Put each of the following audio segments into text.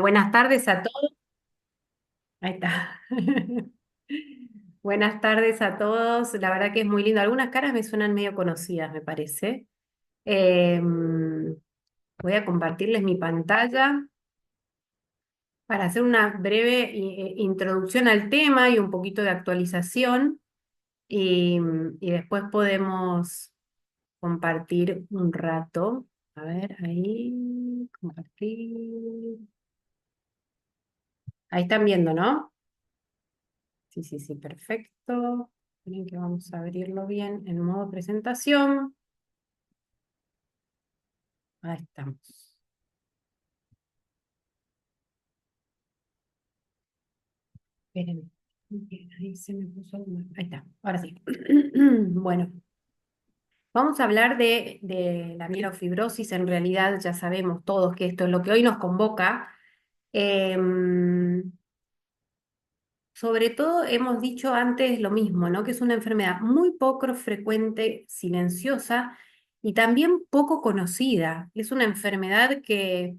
Buenas tardes a todos. Ahí está. Buenas tardes a todos. La verdad que es muy lindo. Algunas caras me suenan medio conocidas, me parece. Voy a compartirles mi pantalla para hacer una breve introducción al tema y un poquito de actualización. Y después podemos compartir un rato. A ver, ahí, compartir. Ahí están viendo, ¿no? Sí, sí, sí, perfecto. Miren que vamos a abrirlo bien en modo presentación. Ahí estamos. Esperen. Bien, ahí se me puso ahí está, ahora sí. Bueno, vamos a hablar de la mielofibrosis. En realidad ya sabemos todos que esto es lo que hoy nos convoca. Em, Sobre todo hemos dicho antes lo mismo, ¿no? Que es una enfermedad muy poco frecuente, silenciosa y también poco conocida. Es una enfermedad que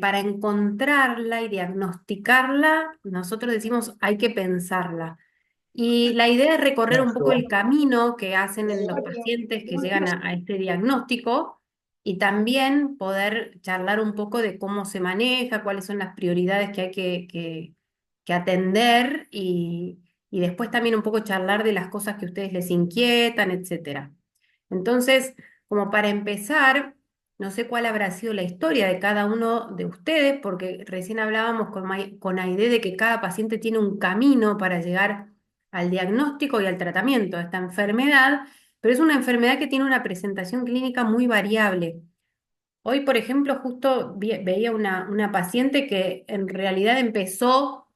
para encontrarla y diagnosticarla, nosotros decimos hay que pensarla. Y la idea es recorrer un poco el camino que hacen en los pacientes que llegan a este diagnóstico y también poder charlar un poco de cómo se maneja, cuáles son las prioridades que hay que atender y después también un poco charlar de las cosas que a ustedes les inquietan, etcétera. Entonces, como para empezar, no sé cuál habrá sido la historia de cada uno de ustedes, porque recién hablábamos con Aide de que cada paciente tiene un camino para llegar al diagnóstico y al tratamiento de esta enfermedad, pero es una enfermedad que tiene una presentación clínica muy variable. Hoy, por ejemplo, justo veía una paciente que en realidad empezó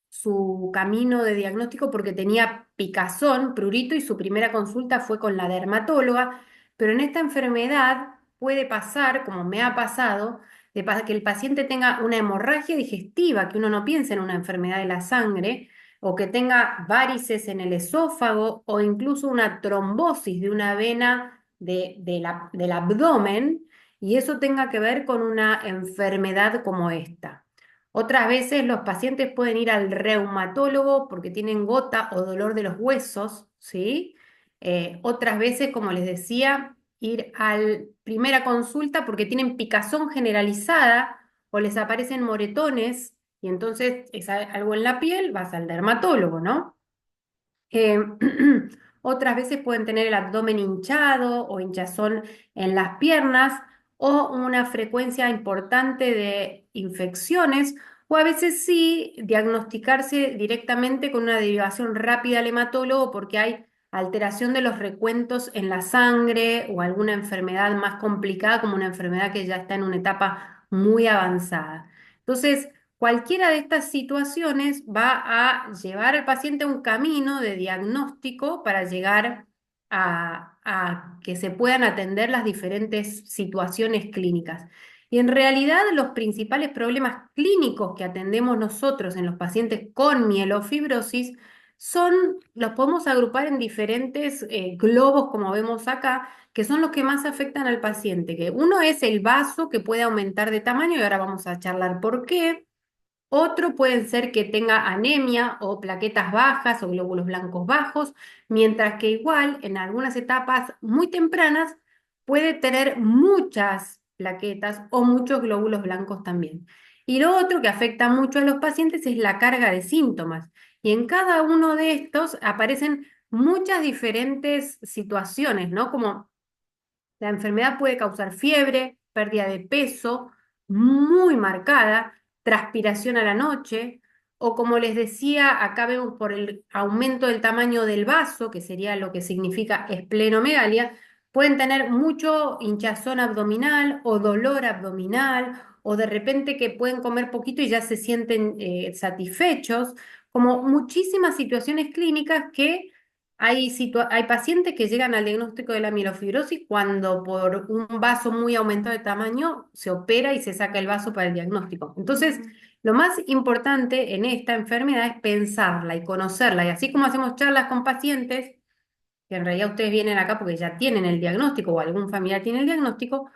su camino de diagnóstico porque tenía picazón, prurito, y su primera consulta fue con la dermatóloga, pero en esta enfermedad puede pasar, como me ha pasado, que el paciente tenga una hemorragia digestiva, que uno no piensa en una enfermedad de la sangre, o que tenga varices en el esófago, o incluso una trombosis de una vena del abdomen, y eso tenga que ver con una enfermedad como esta. Otras veces los pacientes pueden ir al reumatólogo porque tienen gota o dolor de los huesos, ¿sí? Otras veces, como les decía, ir a primera consulta porque tienen picazón generalizada o les aparecen moretones y entonces es algo en la piel, vas al dermatólogo, ¿no? Eh, Otras veces pueden tener el abdomen hinchado o hinchazón en las piernas o una frecuencia importante de infecciones o a veces sí diagnosticarse directamente con una derivación rápida al hematólogo porque hay alteración de los recuentos en la sangre o alguna enfermedad más complicada como una enfermedad que ya está en una etapa muy avanzada. Entonces, cualquiera de estas situaciones va a llevar al paciente a un camino de diagnóstico para llegar a que se puedan atender las diferentes situaciones clínicas. Y en realidad los principales problemas clínicos que atendemos nosotros en los pacientes con mielofibrosis los podemos agrupar en diferentes globos, como vemos acá, que son los que más afectan al paciente, que uno es el vaso que puede aumentar de tamaño y ahora vamos a charlar por qué. Otro puede ser que tenga anemia o plaquetas bajas o glóbulos blancos bajos, mientras que igual en algunas etapas muy tempranas puede tener muchas plaquetas o muchos glóbulos blancos también. Y lo otro que afecta mucho a los pacientes es la carga de síntomas. Y en cada uno de estos aparecen muchas diferentes situaciones, ¿no? Como la enfermedad puede causar fiebre, pérdida de peso muy marcada, transpiración a la noche, o como les decía, acá vemos por el aumento del tamaño del vaso, que sería lo que significa esplenomegalia, pueden tener mucho hinchazón abdominal o dolor abdominal, o de repente que pueden comer poquito y ya se sienten satisfechos, como muchísimas situaciones clínicas que hay pacientes que llegan al diagnóstico de la mielofibrosis cuando por un vaso muy aumentado de tamaño se opera y se saca el vaso para el diagnóstico. Entonces, lo más importante en esta enfermedad es pensarla y conocerla. Y así como hacemos charlas con pacientes, que en realidad ustedes vienen acá porque ya tienen el diagnóstico o algún familiar tiene el diagnóstico,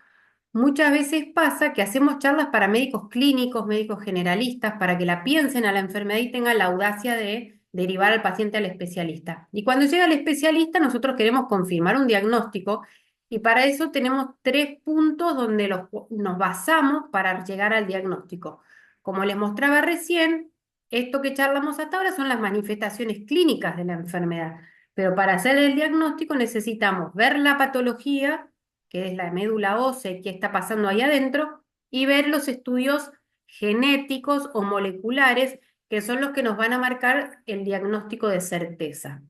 muchas veces pasa que hacemos charlas para médicos clínicos, médicos generalistas, para que la piensen a la enfermedad y tengan la audacia de derivar al paciente al especialista. Y cuando llega el especialista, nosotros queremos confirmar un diagnóstico y para eso tenemos tres puntos donde nos basamos para llegar al diagnóstico. Como les mostraba recién, esto que charlamos hasta ahora son las manifestaciones clínicas de la enfermedad, pero para hacer el diagnóstico necesitamos ver la patología, que es la médula ósea y qué está pasando ahí adentro, y ver los estudios genéticos o moleculares, que son los que nos van a marcar el diagnóstico de certeza.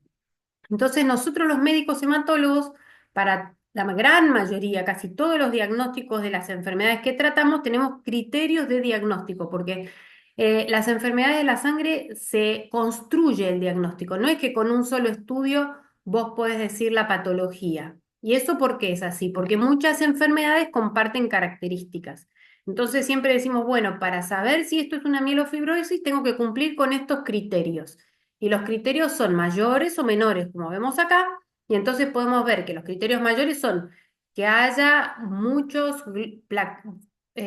Entonces, nosotros los médicos hematólogos, para la gran mayoría, casi todos los diagnósticos de las enfermedades que tratamos, tenemos criterios de diagnóstico, porque las enfermedades de la sangre se construye el diagnóstico. No es que con un solo estudio vos podés decir la patología. ¿Y eso por qué es así? Porque muchas enfermedades comparten características. Entonces siempre decimos, bueno, para saber si esto es una mielofibrosis, tengo que cumplir con estos criterios y los criterios son mayores o menores, como vemos acá, y entonces podemos ver que los criterios mayores son que haya muchos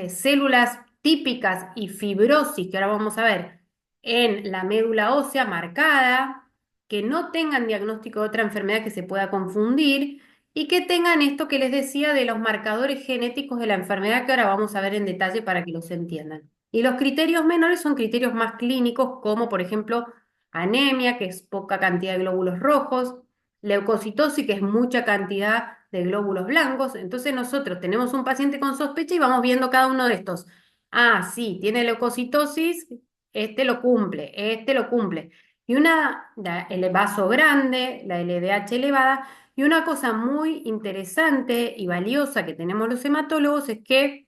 células típicas y fibrosis, que ahora vamos a ver, en la médula ósea marcada, que no tengan diagnóstico de otra enfermedad que se pueda confundir y que tengan esto que les decía de los marcadores genéticos de la enfermedad que ahora vamos a ver en detalle para que los entiendan. Y los criterios menores son criterios más clínicos, como por ejemplo anemia, que es poca cantidad de glóbulos rojos, leucocitosis, que es mucha cantidad de glóbulos blancos. Entonces nosotros tenemos un paciente con sospecha y vamos viendo cada uno de estos. Ah, sí, tiene leucocitosis, este lo cumple, este lo cumple. Y el vaso grande, la LDH elevada, y una cosa muy interesante y valiosa que tenemos los hematólogos es que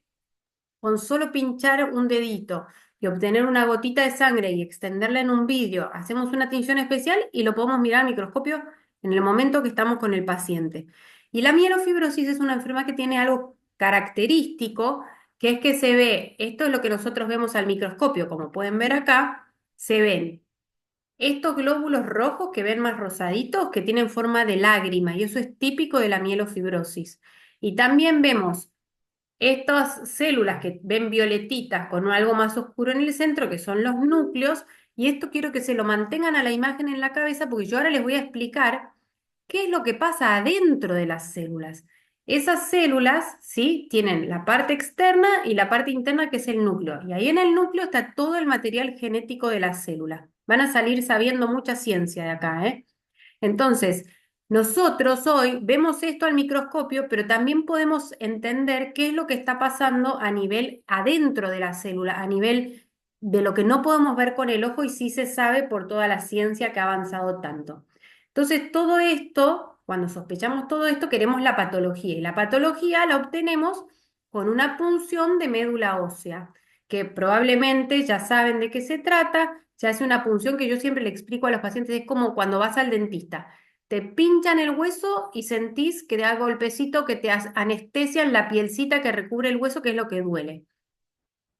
con solo pinchar un dedito y obtener una gotita de sangre y extenderla en un vidrio, hacemos una tinción especial y lo podemos mirar al microscopio en el momento que estamos con el paciente. Y la mielofibrosis es una enfermedad que tiene algo característico, que es que se ve, esto es lo que nosotros vemos al microscopio, como pueden ver acá, se ven estos glóbulos rojos que ven más rosaditos, que tienen forma de lágrima, y eso es típico de la mielofibrosis. Y también vemos estas células que ven violetitas con algo más oscuro en el centro, que son los núcleos, y esto quiero que se lo mantengan a la imagen en la cabeza, porque yo ahora les voy a explicar qué es lo que pasa adentro de las células. Esas células, ¿sí? Tienen la parte externa y la parte interna, que es el núcleo. Y ahí en el núcleo está todo el material genético de la célula. Van a salir sabiendo mucha ciencia de acá, ¿eh? Entonces, nosotros hoy vemos esto al microscopio, pero también podemos entender qué es lo que está pasando a nivel adentro de la célula, a nivel de lo que no podemos ver con el ojo y sí se sabe por toda la ciencia que ha avanzado tanto. Entonces, todo esto, cuando sospechamos todo esto, queremos la patología y la patología la obtenemos con una punción de médula ósea, que probablemente ya saben de qué se trata. Se hace una punción que yo siempre le explico a los pacientes, es como cuando vas al dentista. Te pinchan el hueso y sentís que te da golpecito, que te anestesian la pielcita que recubre el hueso, que es lo que duele.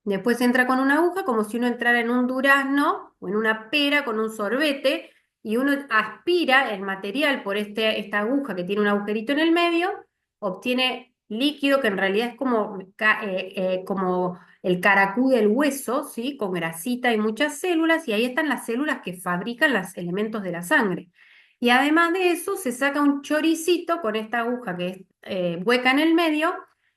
Después entra con una aguja como si uno entrara en un durazno o en una pera con un sorbete y uno aspira el material por esta aguja que tiene un agujerito en el medio, obtiene líquido que en realidad es como, como el caracú del hueso, ¿sí? Con grasita y muchas células, y ahí están las células que fabrican los elementos de la sangre. Y además de eso se saca un choricito con esta aguja que es hueca en el medio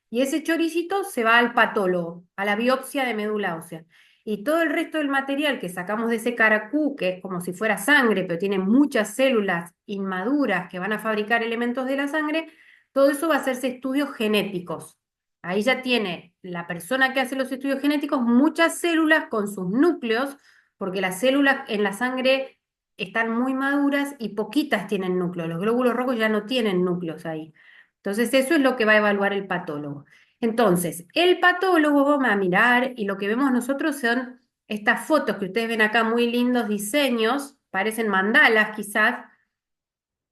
y ese choricito se va al patólogo, a la biopsia de médula ósea. Y todo el resto del material que sacamos de ese caracú, que es como si fuera sangre, pero tiene muchas células inmaduras que van a fabricar elementos de la sangre, todo eso va a hacerse estudios genéticos. Ahí ya tiene la persona que hace los estudios genéticos muchas células con sus núcleos, porque las células en la sangre están muy maduras y poquitas tienen núcleos. Los glóbulos rojos ya no tienen núcleos ahí. Entonces, eso es lo que va a evaluar el patólogo. Entonces, el patólogo va a mirar y lo que vemos nosotros son estas fotos que ustedes ven acá, muy lindos diseños, parecen mandalas quizás,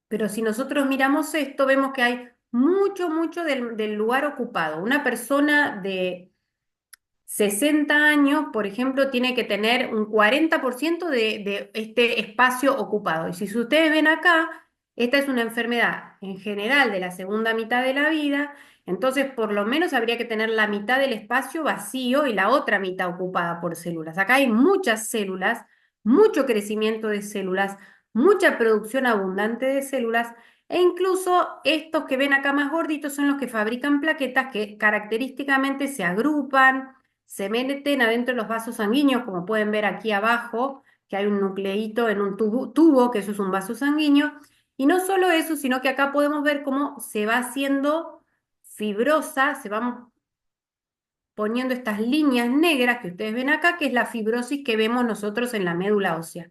pero si nosotros miramos esto, vemos que hay mucho, mucho del lugar ocupado. Una persona de 60 años, por ejemplo, tiene que tener un 40% de este espacio ocupado. Y si ustedes ven acá, esta es una enfermedad en general de la segunda mitad de la vida Entonces, por lo menos habría que tener la mitad del espacio vacío y la otra mitad ocupada por células. Acá hay muchas células, mucho crecimiento de células, mucha producción abundante de células, e incluso estos que ven acá más gorditos son los que fabrican plaquetas que característicamente se agrupan, se meten adentro de los vasos sanguíneos, como pueden ver aquí abajo, que hay un nucleíto en un tubo, que eso es un vaso sanguíneo. Y no solo eso, sino que acá podemos ver cómo se va haciendo fibrosa, se van poniendo estas líneas negras que ustedes ven acá, que es la fibrosis que vemos nosotros en la médula ósea.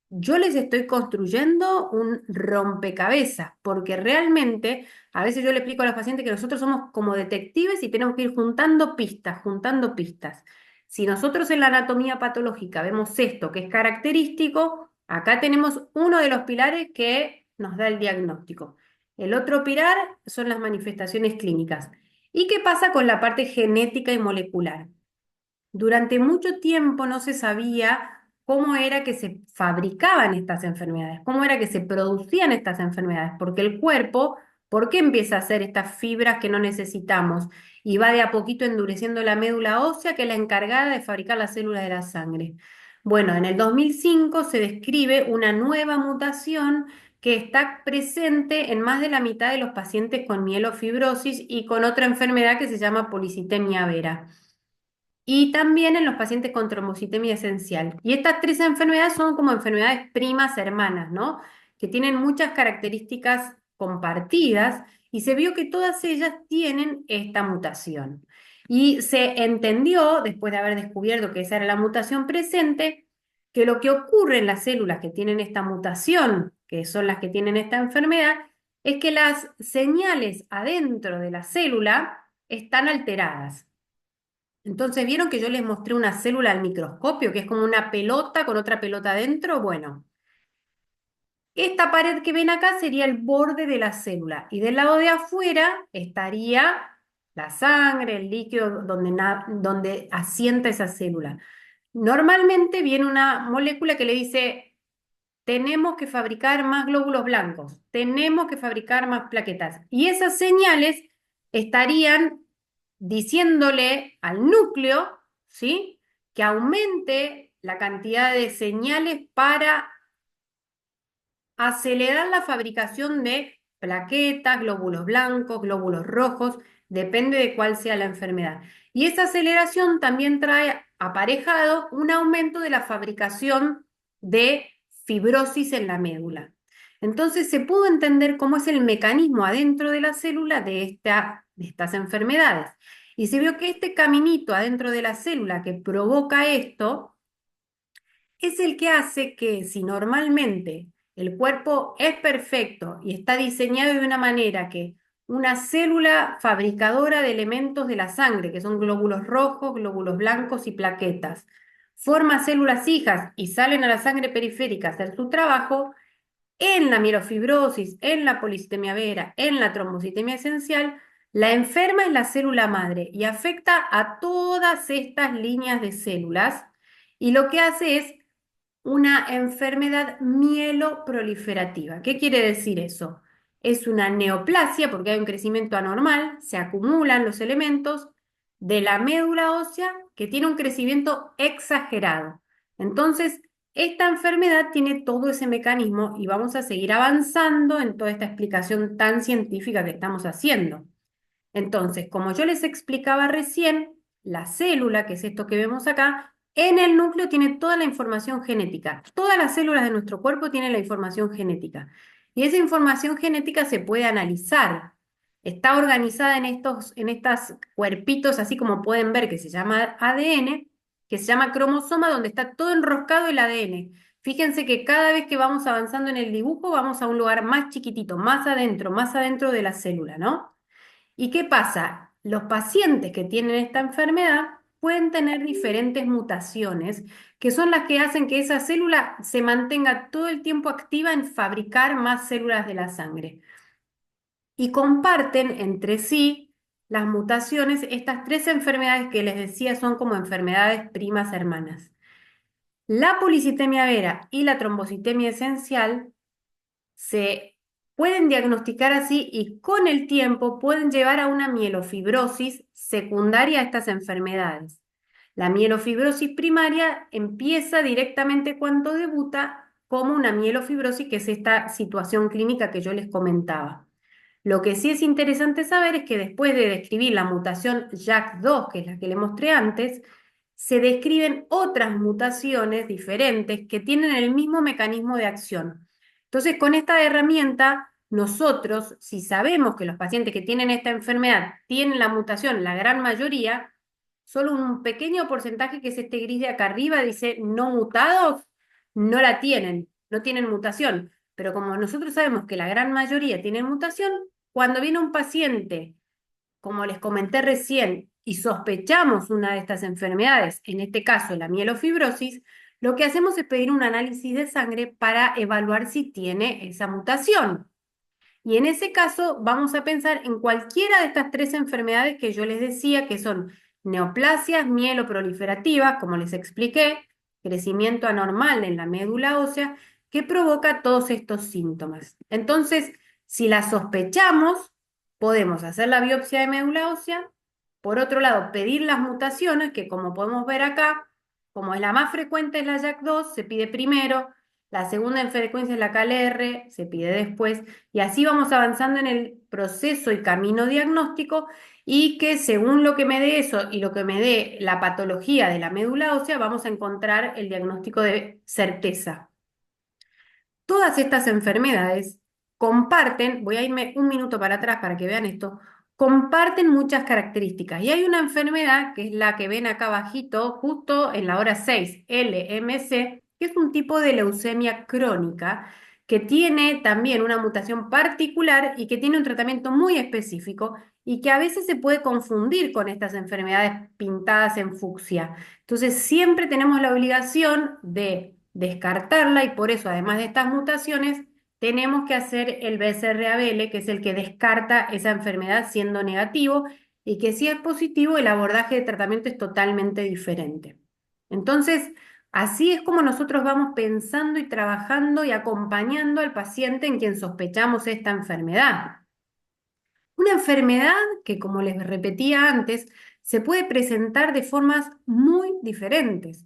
Yo les estoy construyendo un rompecabezas, porque realmente a veces yo le explico a los pacientes que nosotros somos como detectives y tenemos que ir juntando pistas, juntando pistas. Si nosotros en la anatomía patológica vemos esto que es característico, acá tenemos uno de los pilares que nos da el diagnóstico. El otro pilar son las manifestaciones clínicas. ¿Y qué pasa con la parte genética y molecular? Durante mucho tiempo no se sabía cómo era que se fabricaban estas enfermedades, cómo era que se producían estas enfermedades, porque el cuerpo, ¿por qué empieza a hacer estas fibras que no necesitamos? Y va de a poquito endureciendo la médula ósea, que es la encargada de fabricar las células de la sangre. Bueno, en el 2005 se describe una nueva mutación que está presente en más de la mitad de los pacientes con mielofibrosis y con otra enfermedad que se llama policitemia vera y también en los pacientes con trombocitemia esencial. Y estas tres enfermedades son como enfermedades primas hermanas, ¿no? Que tienen muchas características compartidas y se vio que todas ellas tienen esta mutación. Y se entendió, después de haber descubierto que esa era la mutación presente, que lo que ocurre en las células que tienen esta mutación, que son las que tienen esta enfermedad, es que las señales adentro de la célula están alteradas. Entonces, ¿vieron que yo les mostré una célula al microscopio, que es como una pelota con otra pelota adentro? Bueno, esta pared que ven acá sería el borde de la célula y del lado de afuera estaría la sangre, el líquido donde asienta esa célula. Normalmente viene una molécula que le dice, tenemos que fabricar más glóbulos blancos, tenemos que fabricar más plaquetas. Y esas señales estarían diciéndole al núcleo, ¿sí? Que aumente la cantidad de señales para acelerar la fabricación de plaquetas, glóbulos blancos, glóbulos rojos, depende de cuál sea la enfermedad. Y esa aceleración también trae aparejado un aumento de la fabricación de fibrosis en la médula. Entonces se pudo entender cómo es el mecanismo adentro de la célula de estas enfermedades. Y se vio que este caminito adentro de la célula que provoca esto es el que hace que si normalmente el cuerpo es perfecto y está diseñado de una manera que una célula fabricadora de elementos de la sangre, que son glóbulos rojos, glóbulos blancos y plaquetas, forma células hijas y salen a la sangre periférica a hacer su trabajo, en la mielofibrosis, en la policitemia vera, en la trombocitemia esencial, la enferma es la célula madre y afecta a todas estas líneas de células y lo que hace es una enfermedad mieloproliferativa. ¿Qué quiere decir eso? Es una neoplasia porque hay un crecimiento anormal, se acumulan los elementos de la médula ósea que tiene un crecimiento exagerado. Entonces, esta enfermedad tiene todo ese mecanismo y vamos a seguir avanzando en toda esta explicación tan científica que estamos haciendo. Entonces, como yo les explicaba recién, la célula, que es esto que vemos acá, en el núcleo tiene toda la información genética. Todas las células de nuestro cuerpo tienen la información genética. Y esa información genética se puede analizar. Está organizada en estos cuerpitos, así como pueden ver, que se llama ADN, que se llama cromosoma, donde está todo enroscado el ADN. Fíjense que cada vez que vamos avanzando en el dibujo, vamos a un lugar más chiquitito, más adentro de la célula, ¿no? ¿Y qué pasa? Los pacientes que tienen esta enfermedad pueden tener diferentes mutaciones que son las que hacen que esa célula se mantenga todo el tiempo activa en fabricar más células de la sangre. Y comparten entre sí las mutaciones, estas tres enfermedades que les decía son como enfermedades primas hermanas. La policitemia vera y la trombocitemia esencial se pueden diagnosticar así y con el tiempo pueden llevar a una mielofibrosis secundaria a estas enfermedades. La mielofibrosis primaria empieza directamente cuando debuta como una mielofibrosis, que es esta situación clínica que yo les comentaba. Lo que sí es interesante saber es que después de describir la mutación JAK2, que es la que le mostré antes, se describen otras mutaciones diferentes que tienen el mismo mecanismo de acción. Entonces, con esta herramienta, nosotros, si sabemos que los pacientes que tienen esta enfermedad tienen la mutación, la gran mayoría, solo un pequeño porcentaje, que es este gris de acá arriba, dice no mutados, no la tienen, no tienen mutación. Pero como nosotros sabemos que la gran mayoría tienen mutación, cuando viene un paciente, como les comenté recién, y sospechamos una de estas enfermedades, en este caso la mielofibrosis, lo que hacemos es pedir un análisis de sangre para evaluar si tiene esa mutación. Y en ese caso vamos a pensar en cualquiera de estas tres enfermedades que yo les decía, que son neoplasias mieloproliferativas, como les expliqué, crecimiento anormal en la médula ósea, que provoca todos estos síntomas. Entonces, si las sospechamos, podemos hacer la biopsia de médula ósea. Por otro lado, pedir las mutaciones, que como podemos ver acá, como es la más frecuente es la JAK2, se pide primero, la segunda en frecuencia es la KLR, se pide después, y así vamos avanzando en el proceso y camino diagnóstico, y que según lo que me dé eso y lo que me dé la patología de la médula ósea, vamos a encontrar el diagnóstico de certeza. Todas estas enfermedades comparten, voy a irme un minuto para atrás para que vean esto, comparten muchas características. Y hay una enfermedad que es la que ven acá abajito, justo en la hora 6, LMC, que es un tipo de leucemia crónica que tiene también una mutación particular y que tiene un tratamiento muy específico y que a veces se puede confundir con estas enfermedades pintadas en fucsia. Entonces, siempre tenemos la obligación de descartarla, y por eso, además de estas mutaciones, tenemos que hacer el BCR-ABL, que es el que descarta esa enfermedad siendo negativo, y que si es positivo, el abordaje de tratamiento es totalmente diferente. Entonces, así es como nosotros vamos pensando y trabajando y acompañando al paciente en quien sospechamos esta enfermedad. Una enfermedad que, como les repetía antes, se puede presentar de formas muy diferentes.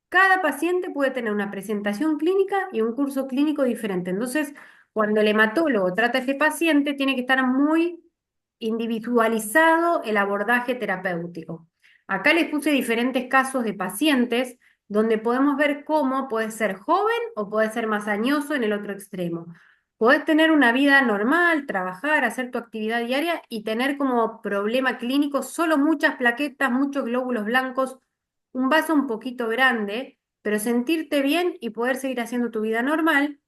Cada paciente puede tener una presentación clínica y un curso clínico diferente. Entonces, cuando el hematólogo trata a ese paciente, tiene que estar muy individualizado el abordaje terapéutico. Acá les puse diferentes casos de pacientes donde podemos ver cómo puede ser joven o puede ser más añoso en el otro extremo. Podés tener una vida normal, trabajar, hacer tu actividad diaria y tener como problema clínico solo muchas plaquetas, muchos glóbulos blancos, un vaso un poquito grande, pero sentirte bien y poder seguir haciendo tu vida normal.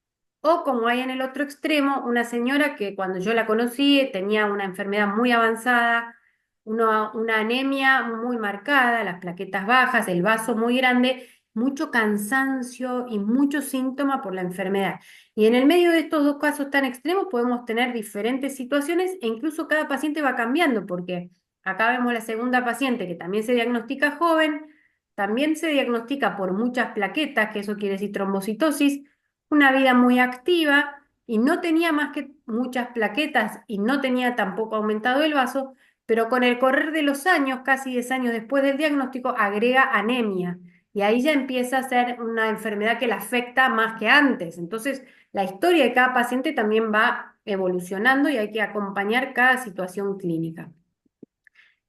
O como hay en el otro extremo, una señora que cuando yo la conocí tenía una enfermedad muy avanzada, una anemia muy marcada, las plaquetas bajas, el vaso muy grande, mucho cansancio y muchos síntomas por la enfermedad. Y en el medio de estos dos casos tan extremos podemos tener diferentes situaciones, e incluso cada paciente va cambiando, porque acá vemos la segunda paciente que también se diagnostica joven, también se diagnostica por muchas plaquetas, que eso quiere decir trombocitosis, una vida muy activa y no tenía más que muchas plaquetas y no tenía tampoco aumentado el vaso, pero con el correr de los años, casi 10 años después del diagnóstico, agrega anemia. Y ahí ya empieza a ser una enfermedad que la afecta más que antes. Entonces, la historia de cada paciente también va evolucionando y hay que acompañar cada situación clínica.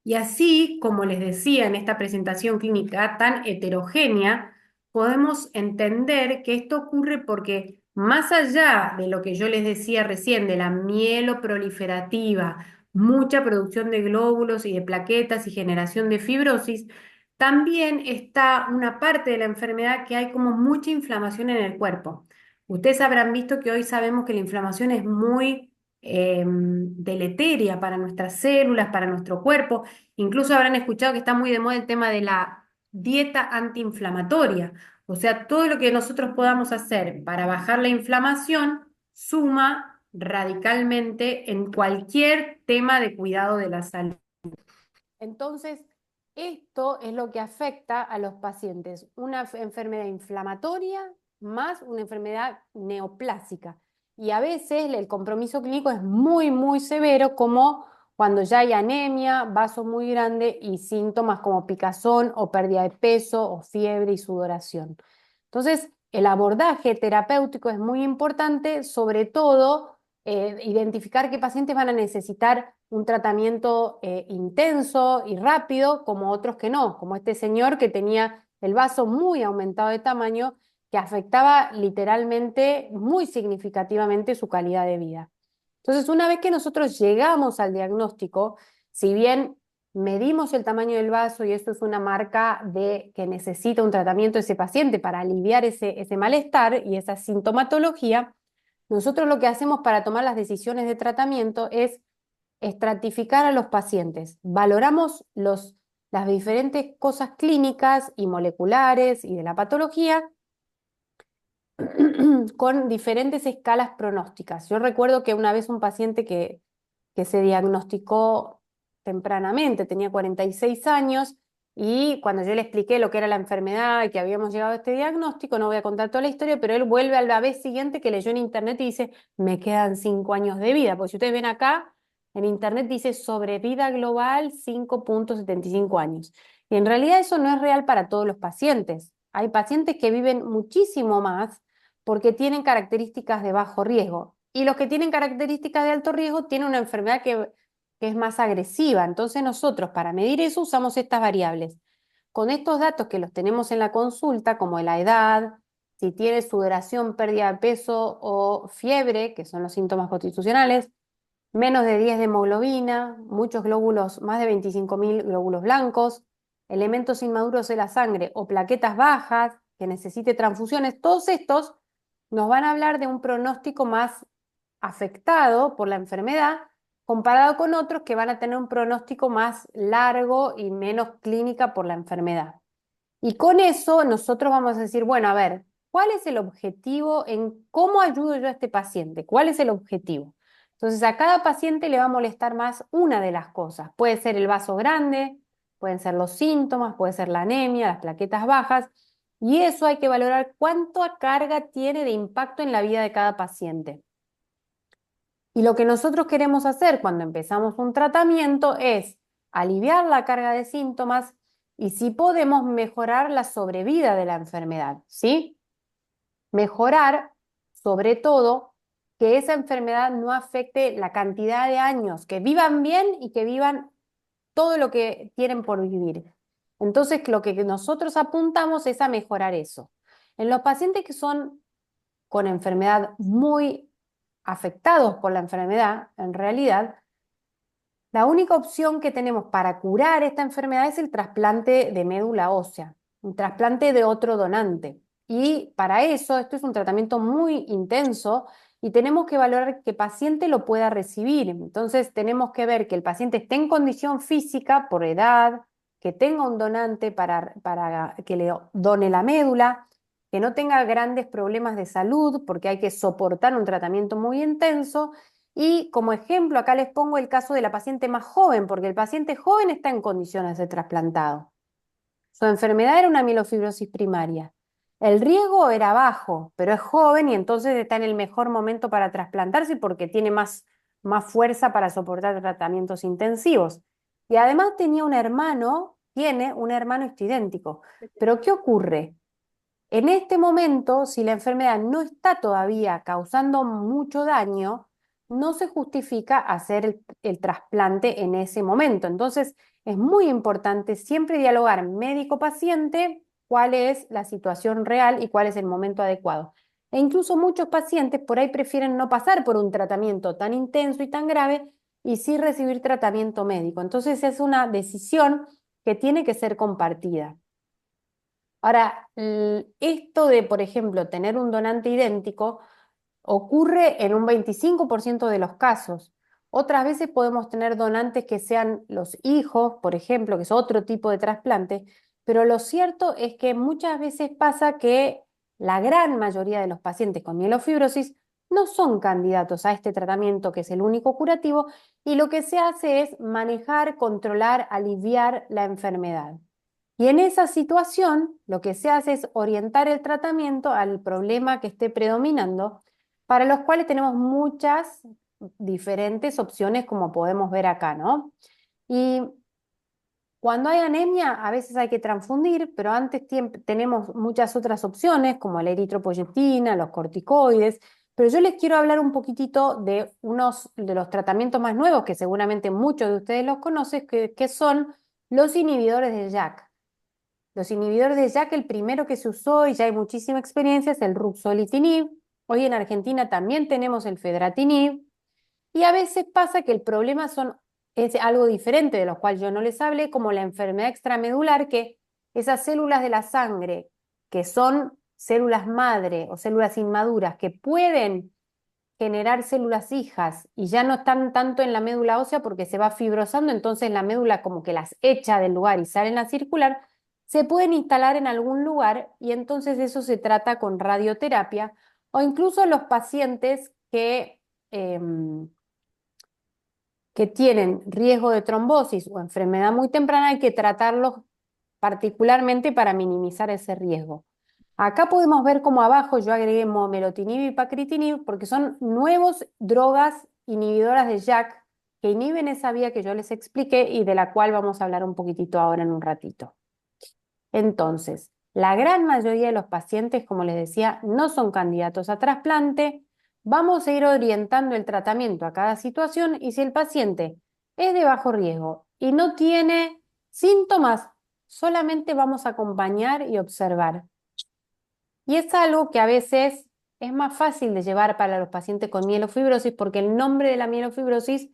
Y así, como les decía en esta presentación clínica tan heterogénea, podemos entender que esto ocurre porque más allá de lo que yo les decía recién, de la mieloproliferativa, mucha producción de glóbulos y de plaquetas y generación de fibrosis, también está una parte de la enfermedad que hay como mucha inflamación en el cuerpo. Ustedes habrán visto que hoy sabemos que la inflamación es muy deleteria para nuestras células, para nuestro cuerpo. Incluso habrán escuchado que está muy de moda el tema de la dieta antiinflamatoria. O sea, todo lo que nosotros podamos hacer para bajar la inflamación suma radicalmente en cualquier tema de cuidado de la salud. Entonces, esto es lo que afecta a los pacientes, una enfermedad inflamatoria más una enfermedad neoplásica. y a veces el compromiso clínico es muy, muy severo, como cuando ya hay anemia, vaso muy grande y síntomas como picazón o pérdida de peso o fiebre y sudoración. Entonces, el abordaje terapéutico es muy importante, sobre todo identificar qué pacientes van a necesitar un tratamiento intenso y rápido, como otros que no, como este señor que tenía el vaso muy aumentado de tamaño, que afectaba literalmente muy significativamente su calidad de vida. Entonces, una vez que nosotros llegamos al diagnóstico, si bien medimos el tamaño del vaso y eso es una marca de que necesita un tratamiento ese paciente para aliviar ese malestar y esa sintomatología, nosotros lo que hacemos para tomar las decisiones de tratamiento es estratificar a los pacientes. Valoramos las diferentes cosas clínicas y moleculares y de la patología con diferentes escalas pronósticas. Yo recuerdo que una vez un paciente que se diagnosticó tempranamente, tenía 46 años, y cuando yo le expliqué lo que era la enfermedad y que habíamos llegado a este diagnóstico, no voy a contar toda la historia, pero él vuelve a la vez siguiente que leyó en internet y dice, me quedan 5 años de vida, porque si ustedes ven acá, en internet dice sobrevida global 5,75 años. Y en realidad eso no es real para todos los pacientes. Hay pacientes que viven muchísimo más porque tienen características de bajo riesgo. Y los que tienen características de alto riesgo tienen una enfermedad que es más agresiva. Entonces nosotros para medir eso usamos estas variables. Con estos datos que los tenemos en la consulta, como la edad, si tiene sudoración, pérdida de peso o fiebre, que son los síntomas constitucionales, menos de 10 de hemoglobina, muchos glóbulos, más de 25.000 glóbulos blancos, elementos inmaduros de la sangre o plaquetas bajas, que necesite transfusiones, todos estos nos van a hablar de un pronóstico más afectado por la enfermedad comparado con otros que van a tener un pronóstico más largo y menos clínica por la enfermedad. Y con eso nosotros vamos a decir, bueno, a ver, ¿cuál es el objetivo en cómo ayudo yo a este paciente? ¿Cuál es el objetivo? Entonces, a cada paciente le va a molestar más una de las cosas. Puede ser el vaso grande, pueden ser los síntomas, puede ser la anemia, las plaquetas bajas, y eso hay que valorar cuánta carga tiene de impacto en la vida de cada paciente. Y lo que nosotros queremos hacer cuando empezamos un tratamiento es aliviar la carga de síntomas y si podemos mejorar la sobrevida de la enfermedad, ¿sí? Mejorar, sobre todo, que esa enfermedad no afecte la cantidad de años, que vivan bien y que vivan todo lo que tienen por vivir. Entonces, lo que nosotros apuntamos es a mejorar eso. En los pacientes que son con enfermedad muy afectados por la enfermedad, en realidad, la única opción que tenemos para curar esta enfermedad es el trasplante de médula ósea, un trasplante de otro donante. Y para eso, esto es un tratamiento muy intenso y tenemos que valorar que el paciente lo pueda recibir. Entonces, tenemos que ver que el paciente esté en condición física por edad, que tenga un donante para que le done la médula, que no tenga grandes problemas de salud, porque hay que soportar un tratamiento muy intenso. Y como ejemplo, acá les pongo el caso de la paciente más joven, porque el paciente joven está en condiciones de trasplantado. Su enfermedad era una mielofibrosis primaria. El riesgo era bajo, pero es joven y entonces está en el mejor momento para trasplantarse porque tiene más fuerza para soportar tratamientos intensivos. Y además tiene un hermano idéntico. Pero ¿qué ocurre? En este momento, si la enfermedad no está todavía causando mucho daño, no se justifica hacer el trasplante en ese momento. Entonces, es muy importante siempre dialogar médico-paciente cuál es la situación real y cuál es el momento adecuado. E incluso muchos pacientes por ahí prefieren no pasar por un tratamiento tan intenso y tan grave y sí recibir tratamiento médico. Entonces, es una decisión que tiene que ser compartida. Ahora, esto de, por ejemplo, tener un donante idéntico ocurre en un 25% de los casos. Otras veces podemos tener donantes que sean los hijos, por ejemplo, que es otro tipo de trasplante, pero lo cierto es que muchas veces pasa que la gran mayoría de los pacientes con mielofibrosis no son candidatos a este tratamiento que es el único curativo y lo que se hace es manejar, controlar, aliviar la enfermedad. Y en esa situación, lo que se hace es orientar el tratamiento al problema que esté predominando, para los cuales tenemos muchas diferentes opciones como podemos ver acá, ¿no? Y cuando hay anemia, a veces hay que transfundir, pero antes tenemos muchas otras opciones, como la eritropoyetina, los corticoides, pero yo les quiero hablar un poquitito de unos de los tratamientos más nuevos, que seguramente muchos de ustedes los conocen, que son los inhibidores de JAK. Los inhibidores de JAK, el primero que se usó, y ya hay muchísima experiencia, es el ruxolitinib. Hoy en Argentina también tenemos el fedratinib, y a veces pasa que el problema es algo diferente, de lo cual yo no les hablé, como la enfermedad extramedular, que esas células de la sangre, que son células madre o células inmaduras, que pueden generar células hijas y ya no están tanto en la médula ósea porque se va fibrosando, entonces la médula como que las echa del lugar y salen a circular, se pueden instalar en algún lugar y entonces eso se trata con radioterapia o incluso los pacientes que tienen riesgo de trombosis o enfermedad muy temprana, hay que tratarlos particularmente para minimizar ese riesgo. Acá podemos ver como abajo yo agregué momelotinib y pacritinib porque son nuevos drogas inhibidoras de JAK que inhiben esa vía que yo les expliqué y de la cual vamos a hablar un poquitito ahora en un ratito. Entonces, la gran mayoría de los pacientes, como les decía, no son candidatos a trasplante. Vamos a ir orientando el tratamiento a cada situación y si el paciente es de bajo riesgo y no tiene síntomas, solamente vamos a acompañar y observar. Y es algo que a veces es más fácil de llevar para los pacientes con mielofibrosis porque el nombre de la mielofibrosis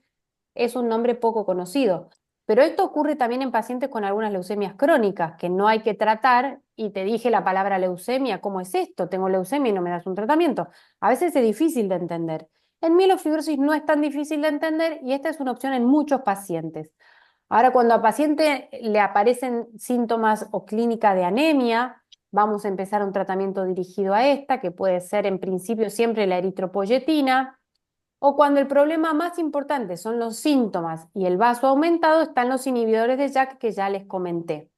es un nombre poco conocido. Pero esto ocurre también en pacientes con algunas leucemias crónicas que no hay que tratar y te dije la palabra leucemia, ¿cómo es esto? Tengo leucemia y no me das un tratamiento. A veces es difícil de entender. En mielofibrosis no es tan difícil de entender y esta es una opción en muchos pacientes. Ahora, cuando al paciente le aparecen síntomas o clínica de anemia, vamos a empezar un tratamiento dirigido a esta, que puede ser en principio siempre la eritropoyetina, o cuando el problema más importante son los síntomas y el vaso aumentado, están los inhibidores de JAK que ya les comenté.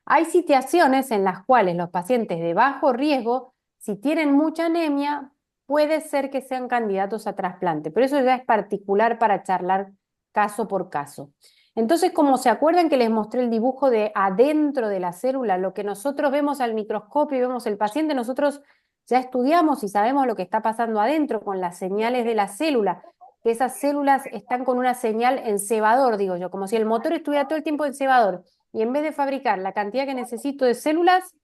Hay situaciones en las cuales los pacientes de bajo riesgo, si tienen mucha anemia, puede ser que sean candidatos a trasplante, pero eso ya es particular para charlar caso por caso. Entonces, como se acuerdan que les mostré el dibujo de adentro de la célula, lo que nosotros vemos al microscopio y vemos el paciente, nosotros ya estudiamos y sabemos lo que está pasando adentro con las señales de la célula, que esas células están con una señal encebador, digo yo, como si el motor estuviera todo el tiempo encebador y en vez de fabricar la cantidad que necesito de células,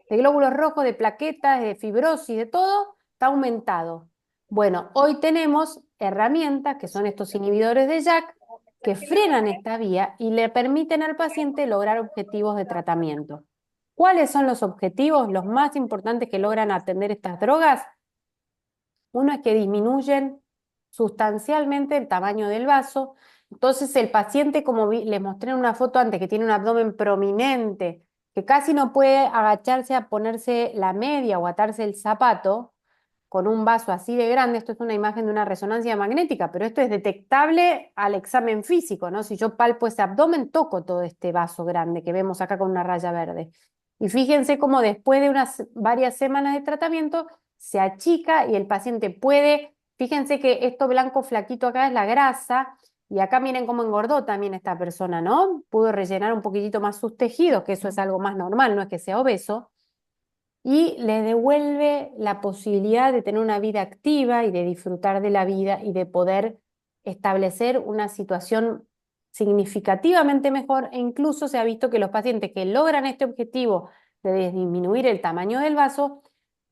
de glóbulos rojos, de plaquetas, de fibrosis, de todo, está aumentado. Bueno, hoy tenemos herramientas que son estos inhibidores de JAK que frenan esta vía y le permiten al paciente lograr objetivos de tratamiento. ¿Cuáles son los objetivos, los más importantes que logran atender estas drogas? Uno es que disminuyen sustancialmente el tamaño del vaso. Entonces el paciente, como les mostré en una foto antes, que tiene un abdomen prominente, que casi no puede agacharse a ponerse la media o atarse el zapato, con un vaso así de grande, esto es una imagen de una resonancia magnética, pero esto es detectable al examen físico, ¿no? Si yo palpo ese abdomen, toco todo este vaso grande que vemos acá con una raya verde. Y fíjense cómo después de varias semanas de tratamiento se achica y el paciente puede, fíjense que esto blanco flaquito acá es la grasa, y acá miren cómo engordó también esta persona, ¿no? Pudo rellenar un poquitito más sus tejidos, que eso es algo más normal, no es que sea obeso y le devuelve la posibilidad de tener una vida activa y de disfrutar de la vida y de poder establecer una situación significativamente mejor e incluso se ha visto que los pacientes que logran este objetivo de disminuir el tamaño del vaso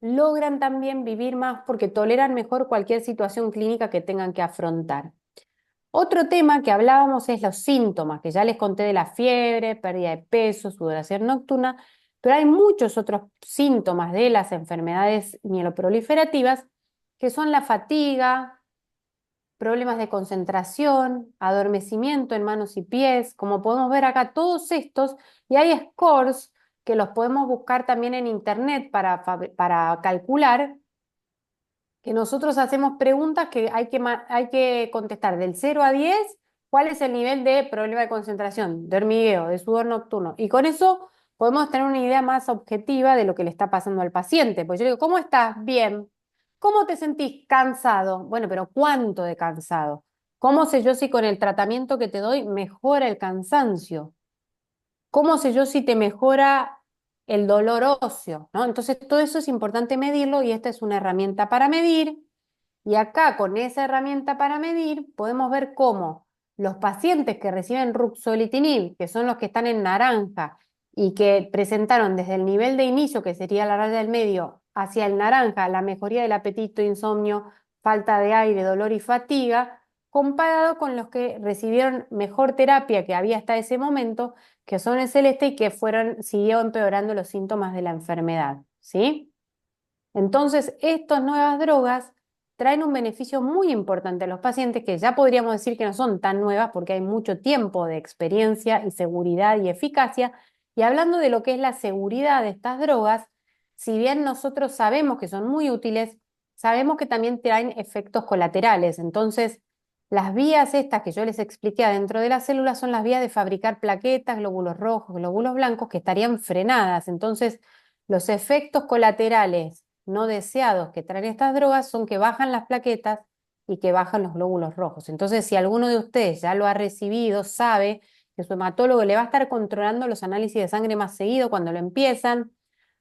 logran también vivir más porque toleran mejor cualquier situación clínica que tengan que afrontar. Otro tema que hablábamos es los síntomas, que ya les conté de la fiebre, pérdida de peso, sudoración nocturna, pero hay muchos otros síntomas de las enfermedades mieloproliferativas que son la fatiga, problemas de concentración, adormecimiento en manos y pies, como podemos ver acá, todos estos, y hay scores que los podemos buscar también en internet para calcular que nosotros hacemos preguntas que hay que contestar del 0 a 10, cuál es el nivel de problema de concentración, de hormigueo, de sudor nocturno. Y con eso podemos tener una idea más objetiva de lo que le está pasando al paciente. Pues yo digo, ¿cómo estás? Bien. ¿Cómo te sentís? Cansado. Bueno, pero ¿cuánto de cansado? ¿Cómo sé yo si con el tratamiento que te doy mejora el cansancio? ¿Cómo sé yo si te mejora el dolor óseo? ¿No? Entonces, todo eso es importante medirlo y esta es una herramienta para medir. Y acá, con esa herramienta para medir, podemos ver cómo los pacientes que reciben ruxolitinib, que son los que están en naranja y que presentaron desde el nivel de inicio, que sería la raya del medio, hacia el naranja, la mejoría del apetito, insomnio, falta de aire, dolor y fatiga, comparado con los que recibieron mejor terapia que había hasta ese momento, que son el celeste y que siguió empeorando los síntomas de la enfermedad, ¿sí? Entonces, estas nuevas drogas traen un beneficio muy importante a los pacientes que ya podríamos decir que no son tan nuevas porque hay mucho tiempo de experiencia y seguridad y eficacia. Y hablando de lo que es la seguridad de estas drogas, si bien nosotros sabemos que son muy útiles, sabemos que también traen efectos colaterales. Entonces, las vías estas que yo les expliqué adentro de las células son las vías de fabricar plaquetas, glóbulos rojos, glóbulos blancos que estarían frenadas. Entonces, los efectos colaterales no deseados que traen estas drogas son que bajan las plaquetas y que bajan los glóbulos rojos. Entonces, si alguno de ustedes ya lo ha recibido, sabe que su hematólogo le va a estar controlando los análisis de sangre más seguido cuando lo empiezan,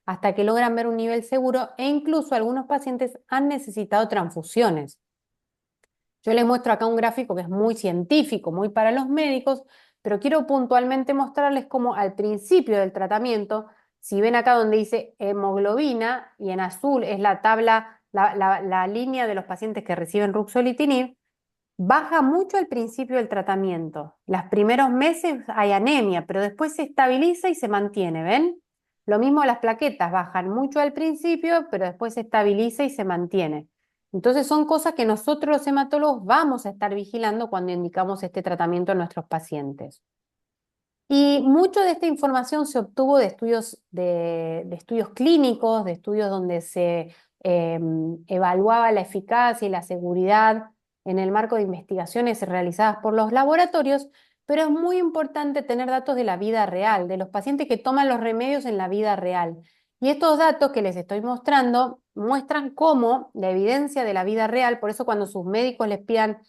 hasta que logran ver un nivel seguro e incluso algunos pacientes han necesitado transfusiones. Yo les muestro acá un gráfico que es muy científico, muy para los médicos, pero quiero puntualmente mostrarles cómo al principio del tratamiento, si ven acá donde dice hemoglobina y en azul es la tabla, la línea de los pacientes que reciben ruxolitinib, baja mucho al principio del tratamiento. Los primeros meses hay anemia, pero después se estabiliza y se mantiene, ¿ven? Lo mismo las plaquetas, bajan mucho al principio, pero después se estabiliza y se mantiene. Entonces son cosas que nosotros los hematólogos vamos a estar vigilando cuando indicamos este tratamiento a nuestros pacientes. Y mucho de esta información se obtuvo de estudios clínicos, de estudios donde se evaluaba la eficacia y la seguridad en el marco de investigaciones realizadas por los laboratorios, pero es muy importante tener datos de la vida real, de los pacientes que toman los remedios en la vida real. Y estos datos que les estoy mostrando muestran cómo la evidencia de la vida real, por eso cuando sus médicos les pidan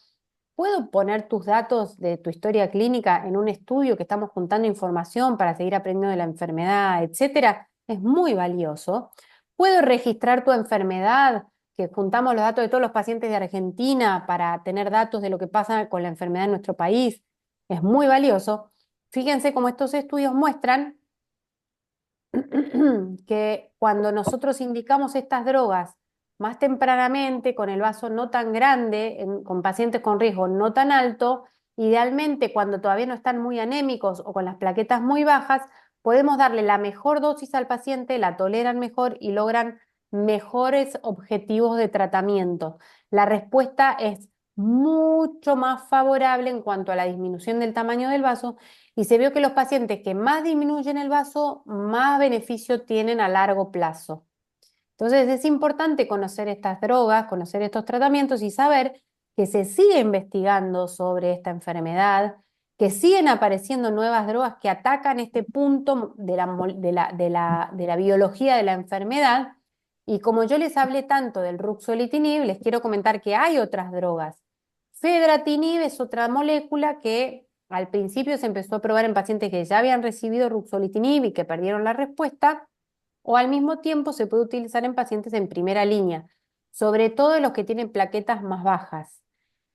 ¿puedo poner tus datos de tu historia clínica en un estudio que estamos juntando información para seguir aprendiendo de la enfermedad, etcétera? Es muy valioso. ¿Puedo registrar tu enfermedad? Que juntamos los datos de todos los pacientes de Argentina para tener datos de lo que pasa con la enfermedad en nuestro país. Es muy valioso. Fíjense cómo estos estudios muestran que cuando nosotros indicamos estas drogas más tempranamente, con el vaso no tan grande, con pacientes con riesgo no tan alto, idealmente cuando todavía no están muy anémicos o con las plaquetas muy bajas, podemos darle la mejor dosis al paciente, la toleran mejor y logran mejores objetivos de tratamiento. La respuesta es mucho más favorable en cuanto a la disminución del tamaño del vaso y se vio que los pacientes que más disminuyen el vaso, más beneficio tienen a largo plazo. Entonces es importante conocer estas drogas, conocer estos tratamientos y saber que se sigue investigando sobre esta enfermedad, que siguen apareciendo nuevas drogas que atacan este punto de la biología de la enfermedad. Y como yo les hablé tanto del ruxolitinib, les quiero comentar que hay otras drogas. Fedratinib es otra molécula que al principio se empezó a probar en pacientes que ya habían recibido ruxolitinib y que perdieron la respuesta, o al mismo tiempo se puede utilizar en pacientes en primera línea, sobre todo en los que tienen plaquetas más bajas.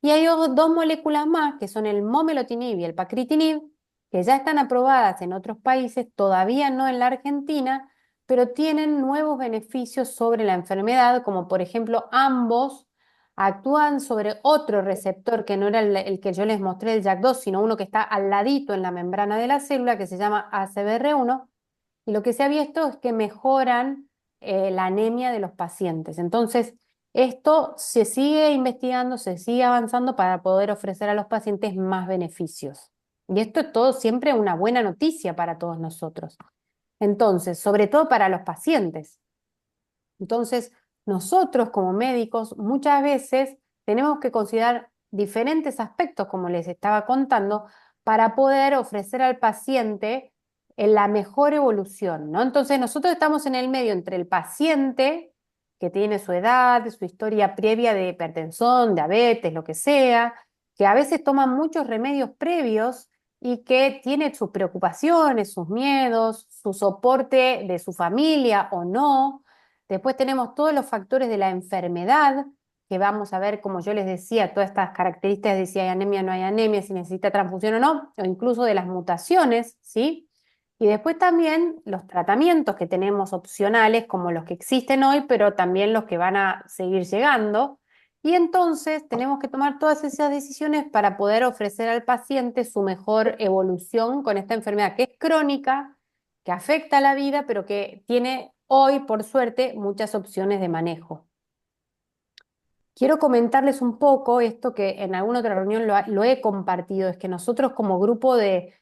Y hay dos moléculas más, que son el momelotinib y el pacritinib, que ya están aprobadas en otros países, todavía no en la Argentina, pero tienen nuevos beneficios sobre la enfermedad, como por ejemplo ambos actúan sobre otro receptor que no era el que yo les mostré, el JAK2, sino uno que está al ladito en la membrana de la célula, que se llama ACBR1, y lo que se ha visto es que mejoran la anemia de los pacientes. Entonces, esto se sigue investigando, se sigue avanzando para poder ofrecer a los pacientes más beneficios. Y esto es todo siempre una buena noticia para todos nosotros. Entonces, sobre todo para los pacientes. Entonces, nosotros como médicos muchas veces tenemos que considerar diferentes aspectos, como les estaba contando, para poder ofrecer al paciente la mejor evolución, ¿no? Entonces, nosotros estamos en el medio entre el paciente, que tiene su edad, su historia previa de hipertensión, diabetes, lo que sea, que a veces toman muchos remedios previos y que tiene sus preocupaciones, sus miedos, su soporte de su familia o no. Después tenemos todos los factores de la enfermedad, que vamos a ver, como yo les decía, todas estas características de si hay anemia o no hay anemia, si necesita transfusión o no, o incluso de las mutaciones, ¿sí? Y después también los tratamientos que tenemos opcionales, como los que existen hoy, pero también los que van a seguir llegando. Y entonces tenemos que tomar todas esas decisiones para poder ofrecer al paciente su mejor evolución con esta enfermedad que es crónica, que afecta a la vida, pero que tiene hoy, por suerte, muchas opciones de manejo. Quiero comentarles un poco esto que en alguna otra reunión lo he compartido, es que nosotros como grupo de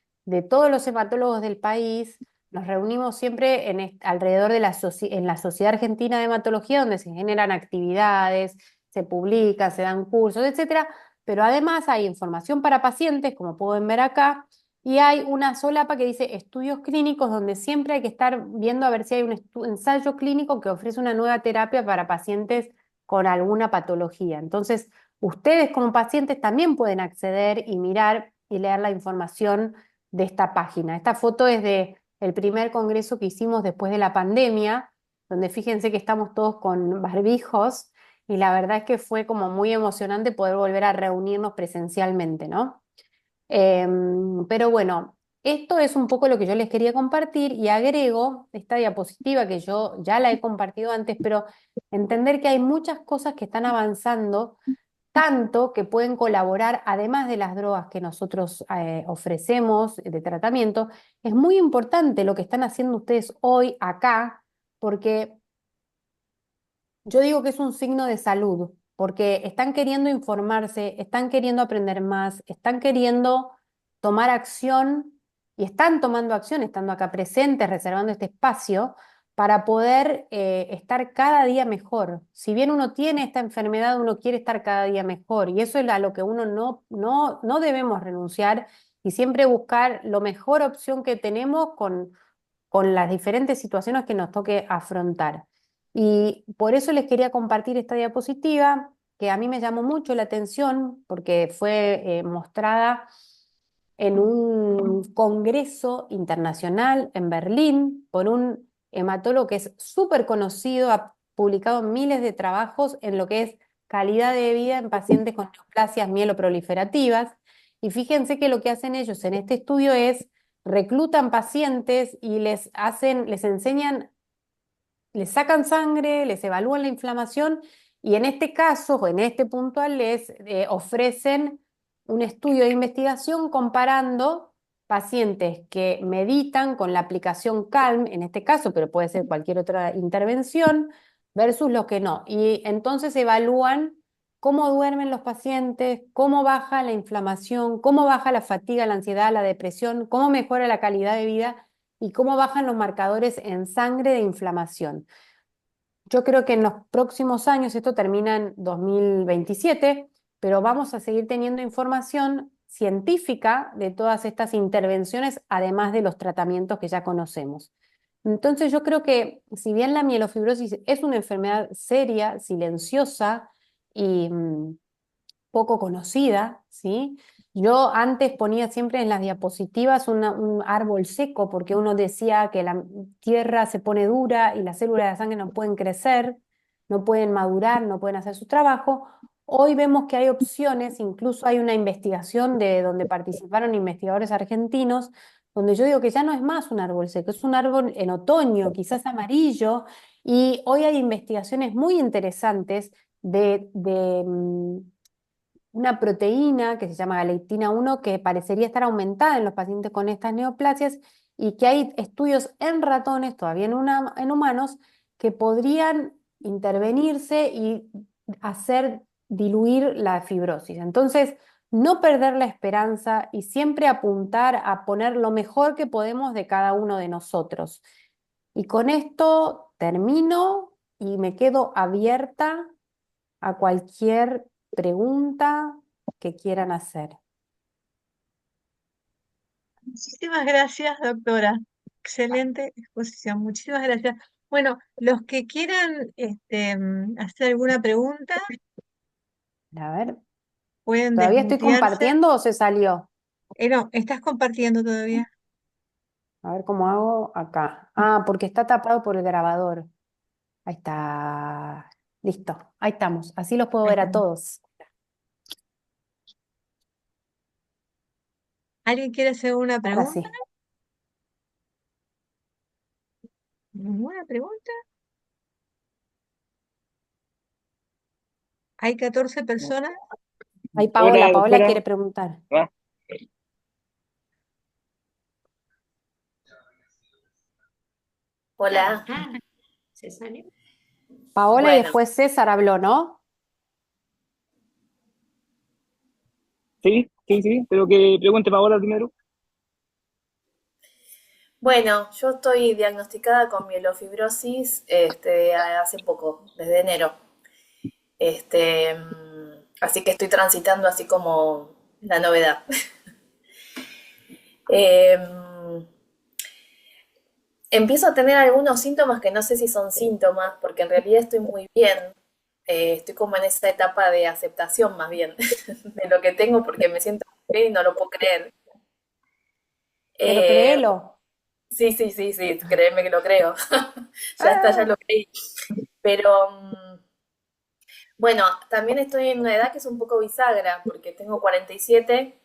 todos los hematólogos del país nos reunimos siempre alrededor de en la Sociedad Argentina de Hematología, donde se generan actividades, se publican, se dan cursos, etcétera, pero además hay información para pacientes, como pueden ver acá, y hay una solapa que dice estudios clínicos, donde siempre hay que estar viendo a ver si hay un ensayo clínico que ofrece una nueva terapia para pacientes con alguna patología. Entonces, ustedes como pacientes también pueden acceder y mirar y leer la información de esta página. Esta foto es de el primer congreso que hicimos después de la pandemia, donde fíjense que estamos todos con barbijos y la verdad es que fue como muy emocionante poder volver a reunirnos presencialmente, ¿no? Pero bueno, esto es un poco lo que yo les quería compartir y agrego esta diapositiva que yo ya la he compartido antes, pero entender que hay muchas cosas que están avanzando, tanto que pueden colaborar, además de las drogas que nosotros ofrecemos de tratamiento, es muy importante lo que están haciendo ustedes hoy acá, porque yo digo que es un signo de salud, porque están queriendo informarse, están queriendo aprender más, están queriendo tomar acción y están tomando acción, estando acá presentes, reservando este espacio para poder estar cada día mejor. Si bien uno tiene esta enfermedad, uno quiere estar cada día mejor y eso es a lo que uno no debemos renunciar y siempre buscar lo mejor opción que tenemos con las diferentes situaciones que nos toque afrontar. Y por eso les quería compartir esta diapositiva, que a mí me llamó mucho la atención porque fue mostrada en un congreso internacional en Berlín por un hematólogo que es súper conocido, ha publicado miles de trabajos en lo que es calidad de vida en pacientes con neoplasias mieloproliferativas. Y fíjense que lo que hacen ellos en este estudio es reclutan pacientes y les enseñan, les sacan sangre, les evalúan la inflamación y en este caso, o en este puntual, les ofrecen un estudio de investigación comparando pacientes que meditan con la aplicación Calm, en este caso, pero puede ser cualquier otra intervención, versus los que no. Y entonces evalúan cómo duermen los pacientes, cómo baja la inflamación, cómo baja la fatiga, la ansiedad, la depresión, cómo mejora la calidad de vida y cómo bajan los marcadores en sangre de inflamación. Yo creo que en los próximos años, esto termina en 2027, pero vamos a seguir teniendo información científica de todas estas intervenciones, además de los tratamientos que ya conocemos. Entonces yo creo que si bien la mielofibrosis es una enfermedad seria, silenciosa y poco conocida, ¿sí? Yo antes ponía siempre en las diapositivas un árbol seco porque uno decía que la tierra se pone dura y las células de la sangre no pueden crecer, no pueden madurar, no pueden hacer su trabajo. Hoy vemos que hay opciones, incluso hay una investigación de donde participaron investigadores argentinos, donde yo digo que ya no es más un árbol seco, es un árbol en otoño, quizás amarillo, y hoy hay investigaciones muy interesantes de una proteína que se llama galectina 1 que parecería estar aumentada en los pacientes con estas neoplasias y que hay estudios en ratones, todavía en humanos, que podrían intervenirse y hacer diluir la fibrosis. Entonces, no perder la esperanza y siempre apuntar a poner lo mejor que podemos de cada uno de nosotros. Y con esto termino y me quedo abierta a cualquier pregunta que quieran hacer. Muchísimas gracias, doctora. Excelente exposición. Muchísimas gracias. Bueno, los que quieran hacer alguna pregunta A ver, pueden ¿todavía estoy desmutearse. compartiendo o se salió? No, ¿estás compartiendo todavía? A ver cómo hago acá. Ah, porque está tapado por el grabador. Ahí está. Listo, ahí estamos. Así los puedo Ahí ver está. a todos. ¿Alguien quiere hacer una Ahora pregunta? sí. ¿Ninguna pregunta? Hay 14 personas. Ahí Hola, Paola, Paola doctora. quiere preguntar. Ah, Hola, ¿Se salió? Paola y bueno, después César habló, ¿no? sí, sí, sí, pero que pregunte Paola primero. bueno, yo estoy diagnosticada con mielofibrosis hace poco, desde enero. Así que estoy transitando así como la novedad. Em, Empiezo a tener algunos síntomas que no sé si son síntomas, porque en realidad estoy muy bien. Estoy como en esa etapa de aceptación más bien de lo que tengo porque me siento bien y no lo puedo creer. Pero Eh, créelo. sí, sí, sí, sí, créeme que lo creo. Ya está, ya Ah, lo creí. Pero bueno, también estoy en una edad que es un poco bisagra, porque tengo 47,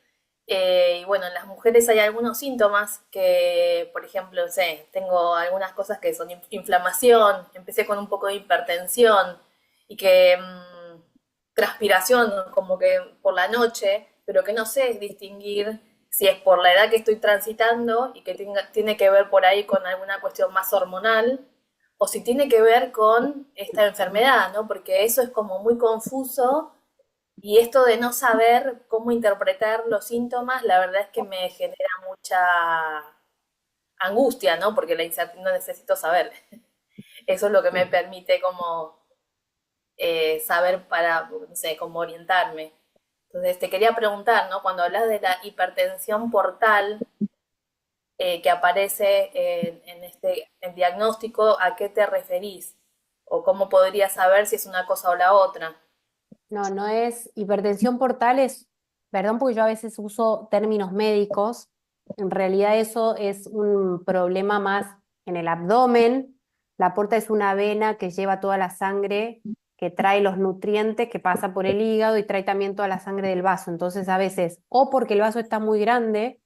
y bueno, en las mujeres hay algunos síntomas que, por ejemplo, no sé, tengo algunas cosas que son inflamación, empecé con un poco de hipertensión y que transpiración como que por la noche, pero que no sé distinguir si es por la edad que estoy transitando y que tiene que ver por ahí con alguna cuestión más hormonal o si tiene que ver con esta enfermedad, ¿no? Porque eso es como muy confuso y esto de no saber cómo interpretar los síntomas, la verdad es que me genera mucha angustia, ¿no? Porque la incertidumbre no necesito saber. Eso es lo que me permite como saber para, no sé, cómo orientarme. Entonces, te quería preguntar, ¿no? Cuando hablas de la hipertensión portal que aparece en este en diagnóstico, ¿a qué te referís? ¿O cómo podrías saber si es una cosa o la otra? no, no es hipertensión portal, es, perdón porque yo a veces uso términos médicos, en realidad eso es un problema más en el abdomen. La porta es una vena que lleva toda la sangre, que trae los nutrientes, que pasa por el hígado y trae también toda la sangre del vaso. Entonces a veces, o porque el vaso está muy grande,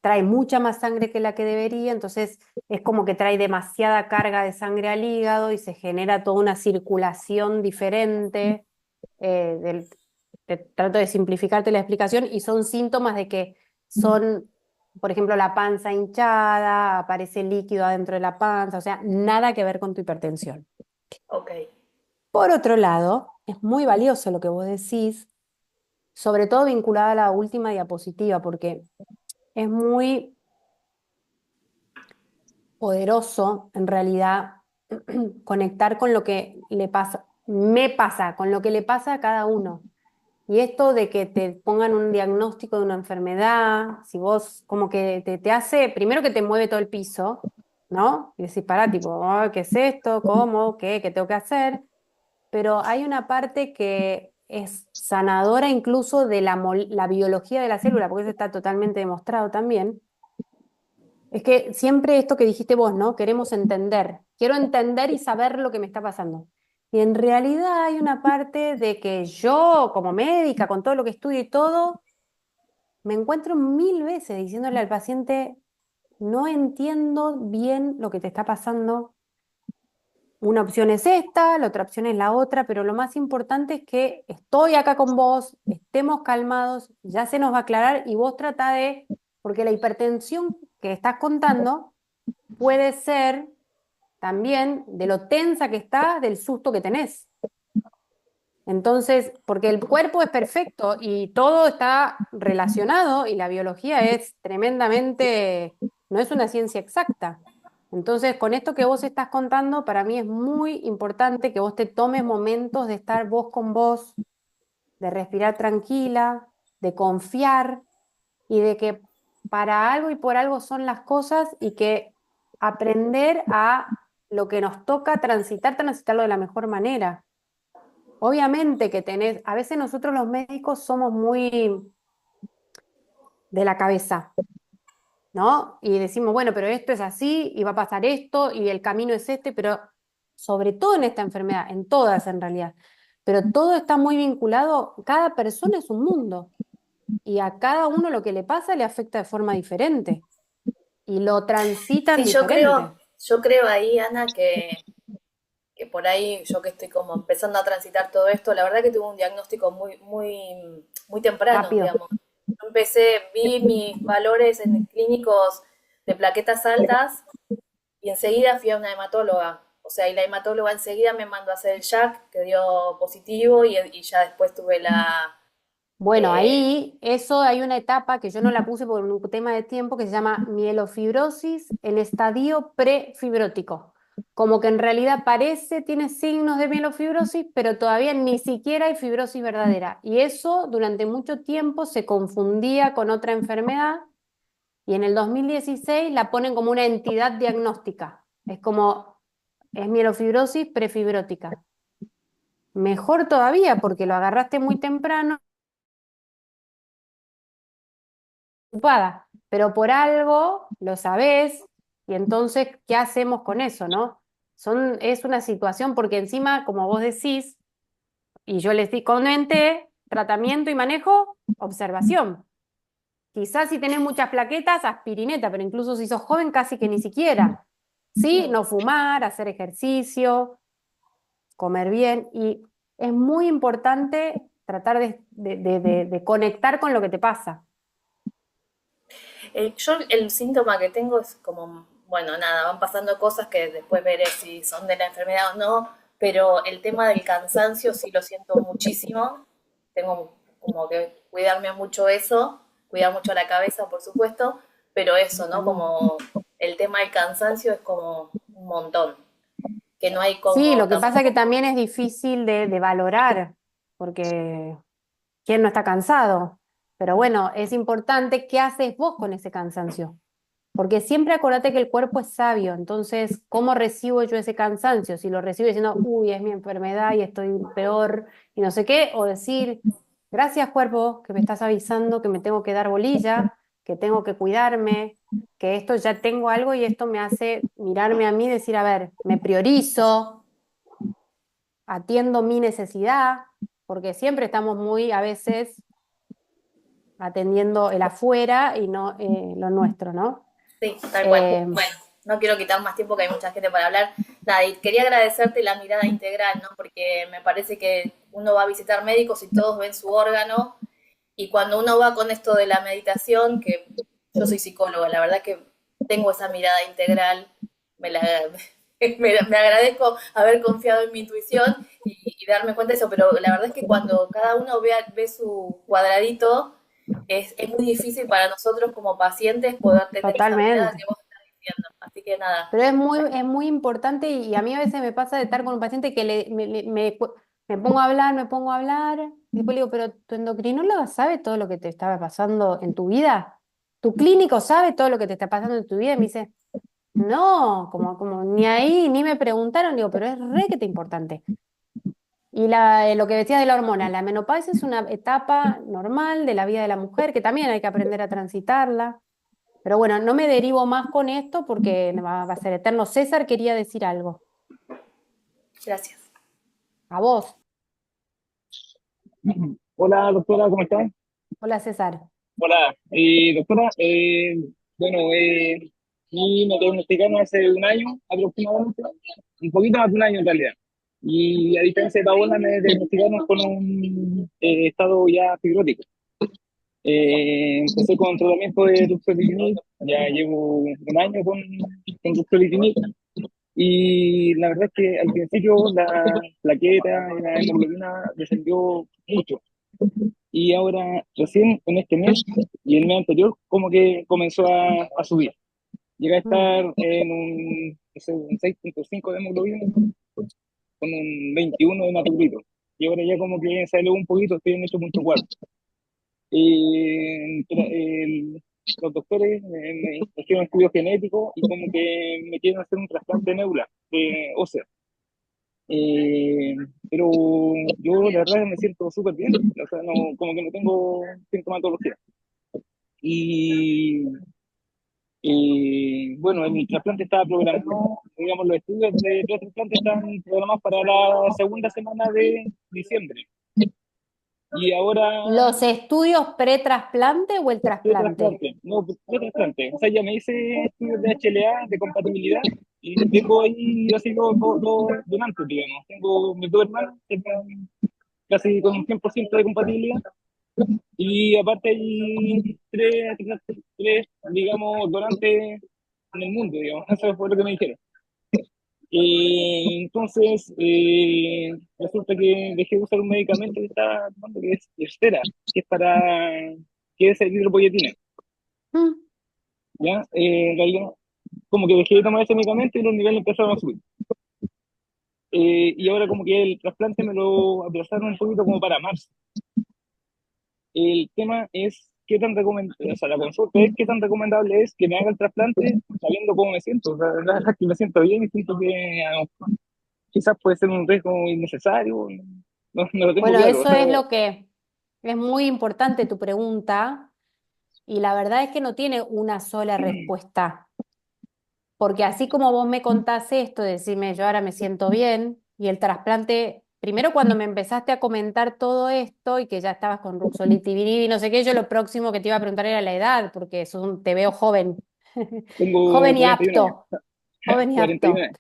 trae mucha más sangre que la que debería, entonces es como que trae demasiada carga de sangre al hígado y se genera toda una circulación diferente. Trato de simplificarte la explicación y son síntomas de que son, por ejemplo, la panza hinchada, aparece líquido adentro de la panza, o sea, nada que ver con tu hipertensión. Ok, Por otro lado, es muy valioso lo que vos decís, sobre todo vinculada a la última diapositiva, porque es muy poderoso, en realidad, conectar con lo que le pasa, me pasa, con lo que le pasa a cada uno. Y esto de que te pongan un diagnóstico de una enfermedad, si vos como que te hace, primero que te mueve todo el piso, ¿no? Y decís, pará, tipo, "Ah, ¿qué es esto? ¿Cómo? ¿Qué tengo que hacer?" Pero hay una parte que es sanadora incluso de la biología de la célula, porque eso está totalmente demostrado también. Es que siempre esto que dijiste vos, ¿no? Queremos entender. Quiero entender y saber lo que me está pasando. Y en realidad hay una parte de que yo, como médica, con todo lo que estudio y todo, me encuentro mil veces diciéndole al paciente, no entiendo bien lo que te está pasando. Una opción es esta, la otra opción es la otra, pero lo más importante es que estoy acá con vos, estemos calmados, ya se nos va a aclarar y vos trata de, porque la hipertensión que estás contando puede ser también de lo tensa que estás, del susto que tenés. Entonces, porque el cuerpo es perfecto y todo está relacionado y la biología es tremendamente, no es una ciencia exacta. Entonces, con esto que vos estás contando, para mí es muy importante que vos te tomes momentos de estar vos con vos, de respirar tranquila, de confiar y de que para algo y por algo son las cosas y que aprender a lo que nos toca transitar, transitarlo de la mejor manera. Obviamente que a veces nosotros los médicos somos muy de la cabeza, ¿no? Y decimos, bueno, pero esto es así y va a pasar esto y el camino es este, pero sobre todo en esta enfermedad, en todas en realidad, pero todo está muy vinculado, cada persona es un mundo y a cada uno lo que le pasa le afecta de forma diferente y lo transitan Sí, diferente. yo creo ahí, Ana, que por ahí, yo que estoy como empezando a transitar todo esto, la verdad que tuve un diagnóstico muy temprano, Rápido. digamos. Yo empecé, vi mis valores en clínicos de plaquetas altas y enseguida fui a una hematóloga. O sea, y la hematóloga enseguida me mandó a hacer el JAK, que dio positivo, y ya después tuve la... Bueno, eh, ahí eso hay una etapa que yo no la puse por un tema de tiempo que se llama mielofibrosis en estadio prefibrótico. Como que en realidad parece, tiene signos de mielofibrosis, pero todavía ni siquiera hay fibrosis verdadera. Y eso durante mucho tiempo se confundía con otra enfermedad y en el 2016 la ponen como una entidad diagnóstica. Es mielofibrosis prefibrótica. Mejor todavía porque lo agarraste muy temprano ocupada, pero por algo lo sabés y entonces, ¿qué hacemos con eso, no? Es una situación porque encima, como vos decís, y yo les comenté, tratamiento y manejo, observación. Quizás si tenés muchas plaquetas, aspirineta, pero incluso si sos joven, casi que ni siquiera. Sí, no fumar, hacer ejercicio, comer bien y es muy importante tratar de conectar con lo que te pasa. yo el síntoma que tengo es como, bueno, nada, van pasando cosas que después veré si son de la enfermedad o no, pero el tema del cansancio sí lo siento muchísimo. Tengo como que cuidarme mucho eso, cuidar mucho la cabeza, por supuesto, pero eso, ¿no? Totalmente. Como el tema del cansancio es como un montón, que no hay Sí, como lo que pasa que tampoco... también es difícil de valorar, porque ¿quién no está cansado? Pero bueno, es importante qué haces vos con ese cansancio, porque siempre acordate que el cuerpo es sabio, entonces, ¿cómo recibo yo ese cansancio? Si lo recibo diciendo, uy, es mi enfermedad y estoy peor y no sé qué, o decir, gracias cuerpo, que me estás avisando que me tengo que dar bolilla, que tengo que cuidarme, que esto ya tengo algo y esto me hace mirarme a mí y decir, a ver, me priorizo, atiendo mi necesidad, porque siempre estamos muy a veces atendiendo el afuera y no lo nuestro, ¿no? Sí, tal cual. Eh, Bueno, no quiero quitar más tiempo que hay mucha gente para hablar. Nada, y quería agradecerte la mirada integral, ¿no? Porque me parece que uno va a visitar médicos y todos ven su órgano. Y cuando uno va con esto de la meditación, que yo soy psicóloga, la verdad que tengo esa mirada integral, me, la, me agradezco haber confiado en mi intuición y darme cuenta de eso, pero la verdad es que cuando cada uno ve su cuadradito, es muy difícil para nosotros como pacientes poder tener esa mirada Totalmente. que vos estás diciendo. Así que nada, Pero es muy importante y a mí a veces me pasa de estar con un paciente que me me pongo a hablar, y después le digo, pero tu endocrinóloga sabe todo lo que te estaba pasando en tu vida, tu clínico sabe todo lo que te está pasando en tu vida, y me dice, no, como ni ahí, ni me preguntaron, digo, pero es re que te importante. Y lo que decías de la hormona, la menopausia es una etapa normal de la vida de la mujer que también hay que aprender a transitarla. Pero bueno, no me derivo más con esto porque va a ser eterno. César quería decir algo. gracias. A vos. Hola, doctora, ¿cómo estás? Hola, César. Hola, doctora, bueno, y me diagnosticaron hace un año aproximadamente, un poquito más de un año en realidad. Y a diferencia de Paola, me diagnosticaron con un estado ya fibrótico. Empecé con tratamiento de ruxolitinib, ya llevo un año con ruxolitinib. Y la verdad es que al principio la plaqueta y la hemoglobina descendió mucho. Y ahora, recién en este mes y el mes anterior, como que comenzó a subir. Llega a Mm. estar en un, no sé, un 6,5 de hemoglobina con un 21 de hematocrito. Y ahora ya como que salió un poquito, estoy en 8,4. los doctores me hicieron estudios genéticos y como que me quieren hacer un trasplante de médula, de ósea. Eh, pero yo la verdad me siento súper bien, o sea, no, como que no tengo sintomatología. Y bueno, el trasplante estaba programado, digamos, los estudios de trasplante están programados para la segunda semana de diciembre. Y ahora, ¿Los estudios pre-trasplante o el de trasplante? trasplante, no, de trasplante. O sea, ya me hice estudios de HLA, de compatibilidad, y tengo ahí así dos donantes, digamos. Tengo mis dos hermanos, que están casi con un 100% de compatibilidad. Y aparte hay tres, digamos, donantes en el mundo, digamos. Eso fue lo que me dijeron. Entonces, resulta que dejé de usar un medicamento que estaba tomando, que es Estera, que es que es el hidropoyetina, Mm. ¿ya? En realidad, como que dejé de tomar ese medicamento y los niveles empezaron a subir. Y ahora como que el trasplante me lo aplazaron un poquito como para marzo. El tema es qué tan recomendable, o sea, la consulta es qué tan recomendable es que me haga el trasplante sabiendo cómo me siento. O sea, la verdad es que me siento bien y siento que quizás puede ser un riesgo innecesario, no lo tengo Bueno, claro. eso es lo que es muy importante tu pregunta y la verdad es que no tiene una sola respuesta, porque así como vos me contás esto, decirme yo ahora me siento bien y el trasplante, primero cuando me empezaste a comentar todo esto y que ya estabas con ruxolitinib y no sé qué, yo lo próximo que te iba a preguntar era la edad, porque te veo joven, Tengo joven y 41 años, apto, joven y 41 apto. años,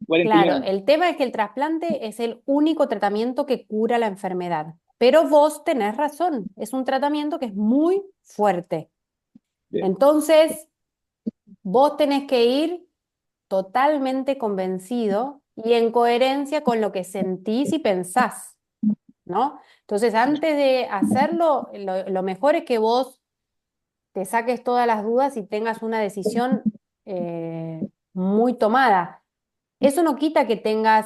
41 Claro, años. el tema es que el trasplante es el único tratamiento que cura la enfermedad. Pero vos tenés razón, es un tratamiento que es muy fuerte. Sí, Entonces, vos tenés que ir totalmente convencido y en coherencia con lo que sentís y pensás, ¿no? Entonces, antes de hacerlo, lo mejor es que vos te saques todas las dudas y tengas una decisión muy tomada. Eso no quita que tengas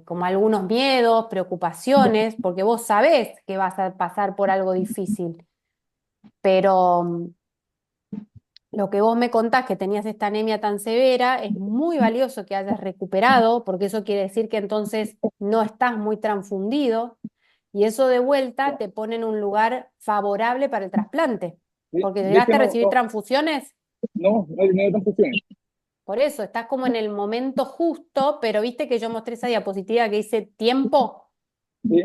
como algunos miedos, preocupaciones, porque vos sabés que vas a pasar por algo difícil, pero lo que vos me contás que tenías esta anemia tan severa es muy valioso que hayas recuperado, porque eso quiere decir que entonces no estás muy transfundido y eso de vuelta te pone en un lugar favorable para el trasplante, sí. porque De hecho, llegaste a recibir transfusiones. no hay transfusiones. Por eso, estás como en el momento justo, pero viste que yo mostré esa diapositiva que dice tiempo. Sí,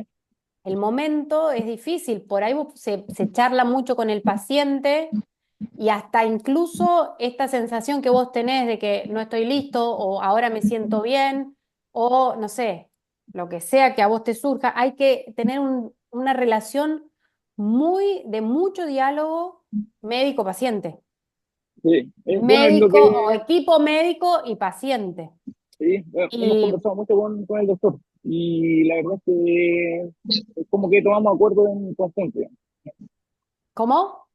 El momento es difícil, por ahí se charla mucho con el paciente y hasta incluso esta sensación que vos tenés de que no estoy listo o ahora me siento bien o no sé, lo que sea que a vos te surja, hay que tener una relación de mucho diálogo médico-paciente, sí. Bueno, es lo médico o que, equipo médico y paciente. sí, bueno, hemos ¿Y conversado mucho con el doctor y la verdad es que es como que tomamos acuerdos en conjunto. cómo?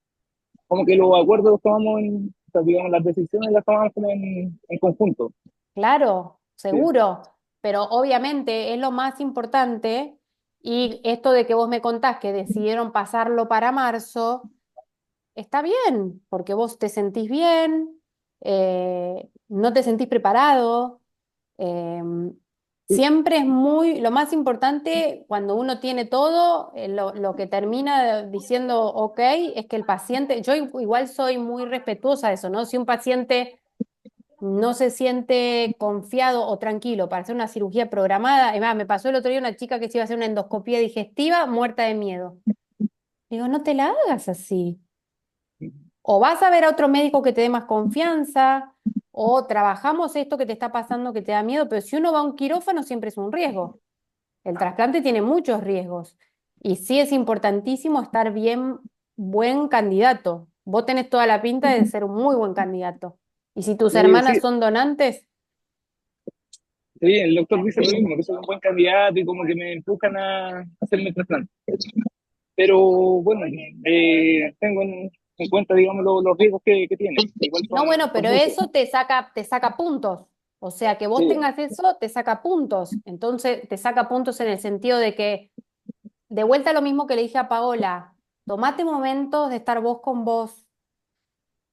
Como que los acuerdos los tomamos o sea, digamos, las decisiones las tomamos como en conjunto. Claro, Sí, seguro, pero obviamente es lo más importante y esto de que vos me contás que decidieron pasarlo para marzo, está bien, porque vos te sentís bien, no te sentís preparado. sí, Siempre es lo más importante cuando uno tiene todo, lo que termina diciendo ok es que el paciente, yo igual soy muy respetuosa de eso, ¿no? Si un paciente no se siente confiado o tranquilo para hacer una cirugía programada. Es más, me pasó el otro día una chica que se iba a hacer una endoscopía digestiva muerta de miedo. Digo, no te la hagas así. O vas a ver a otro médico que te dé más confianza, o trabajamos esto que te está pasando que te da miedo, pero si uno va a un quirófano siempre es un riesgo. El trasplante tiene muchos riesgos. Y sí es importantísimo estar bien, buen candidato. Vos tenés toda la pinta de ser un muy buen candidato. Y si tus hermanas sí, son donantes, sí, el doctor dice lo mismo, que soy un buen candidato y como que me empujan a hacerme el trasplante. Pero bueno, tengo en cuenta, digamos, los riesgos que tiene. Igual no, bueno, son pero muchos. eso te saca puntos. O sea, que vos Sí, tengas eso, te saca puntos. Entonces, te saca puntos en el sentido de que, de vuelta a lo mismo que le dije a Paola, Tomate momentos de estar vos con vos,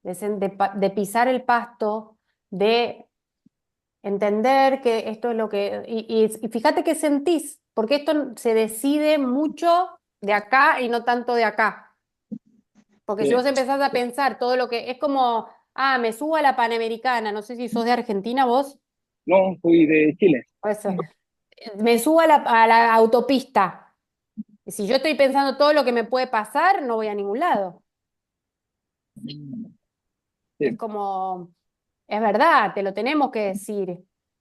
de pisar el pasto, de entender que esto es lo que... Y fíjate qué sentís, porque esto se decide mucho de acá y no tanto de acá. Porque si vos Sí. empezás a pensar todo lo que... Es como, ah, me subo a la Panamericana, no sé si sos de Argentina vos, No, soy de Chile. pues, me subo a la autopista. Si yo estoy pensando todo lo que me puede pasar, no voy a ningún lado. Es Sí, como, es verdad, te lo tenemos que decir,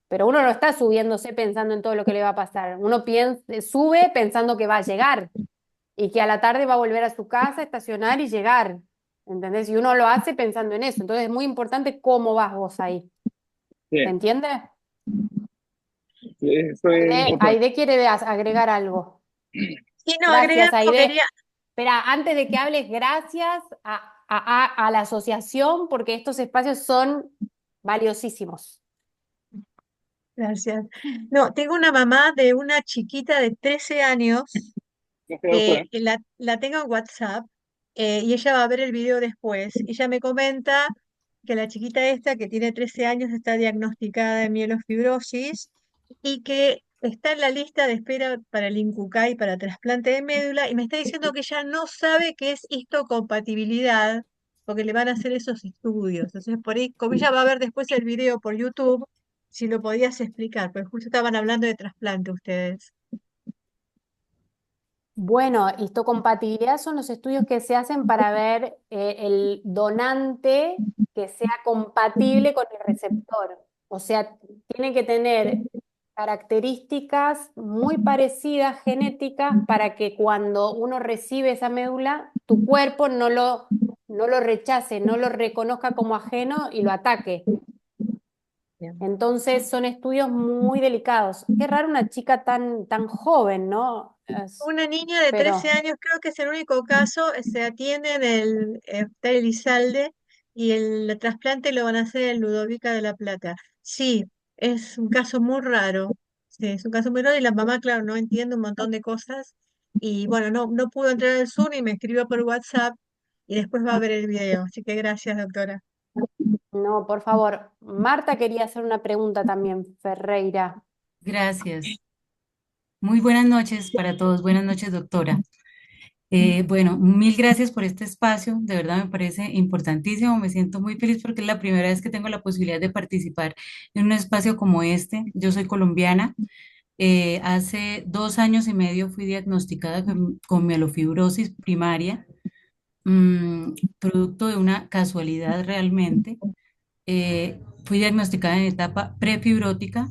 pero uno no está subiéndose pensando en todo lo que le va a pasar. Uno sube pensando que va a llegar y que a la tarde va a volver a su casa, estacionar y llegar. ¿Entendés? Y uno lo hace pensando en eso. Entonces es muy importante cómo vas vos ahí. ¿Se sí, entiende? sí, eso es importante. Aide quiere agregar algo. Y no, Gracias, agregando, Aide. quería, Espera, antes de que hables, gracias a la asociación porque estos espacios son valiosísimos. gracias. No, tengo una mamá de una chiquita de 13 años Gracias, doctora. que la tengo en WhatsApp, y ella va a ver el video después. Ella me comenta que la chiquita esta, que tiene 13 años, está diagnosticada de mielofibrosis y que está en la lista de espera para el INCUCAI para trasplante de médula, y me está diciendo que ella no sabe qué es histocompatibilidad porque le van a hacer esos estudios. Entonces, por ahí, como ella va a ver después el video por YouTube, si lo podías explicar, porque justo estaban hablando de trasplante ustedes. Bueno, histocompatibilidad son los estudios que se hacen para ver el donante que sea compatible con el receptor. O sea, tiene que tener características muy parecidas genéticas para que cuando uno recibe esa médula, tu cuerpo no lo rechace, no lo reconozca como ajeno y lo ataque. Bien. Entonces son estudios muy delicados. Qué raro una chica tan joven, ¿no? Una niña de 13 Pero años, creo que es el único caso, se atiende en el Hospital Elizalde, y el trasplante lo van a hacer en Ludovica de la Plata. Sí, es un caso muy raro. Sí, es un caso muy raro y la mamá, claro, no entiende un montón de cosas. Y bueno, no pudo entrar al Zoom y me escribió por WhatsApp y después va a ver el video. Así que gracias, doctora. no, por favor. Marta quería hacer una pregunta también, Ferreira. Gracias. Muy buenas noches para todos. Buenas noches, doctora. Bueno, mil gracias por este espacio. De verdad me parece importantísimo. Me siento muy feliz porque es la primera vez que tengo la posibilidad de participar en un espacio como este. Yo soy colombiana. Hace 2 años y medio fui diagnosticada con mielofibrosis primaria, producto de una casualidad realmente. Fui diagnosticada en etapa prefibrótica.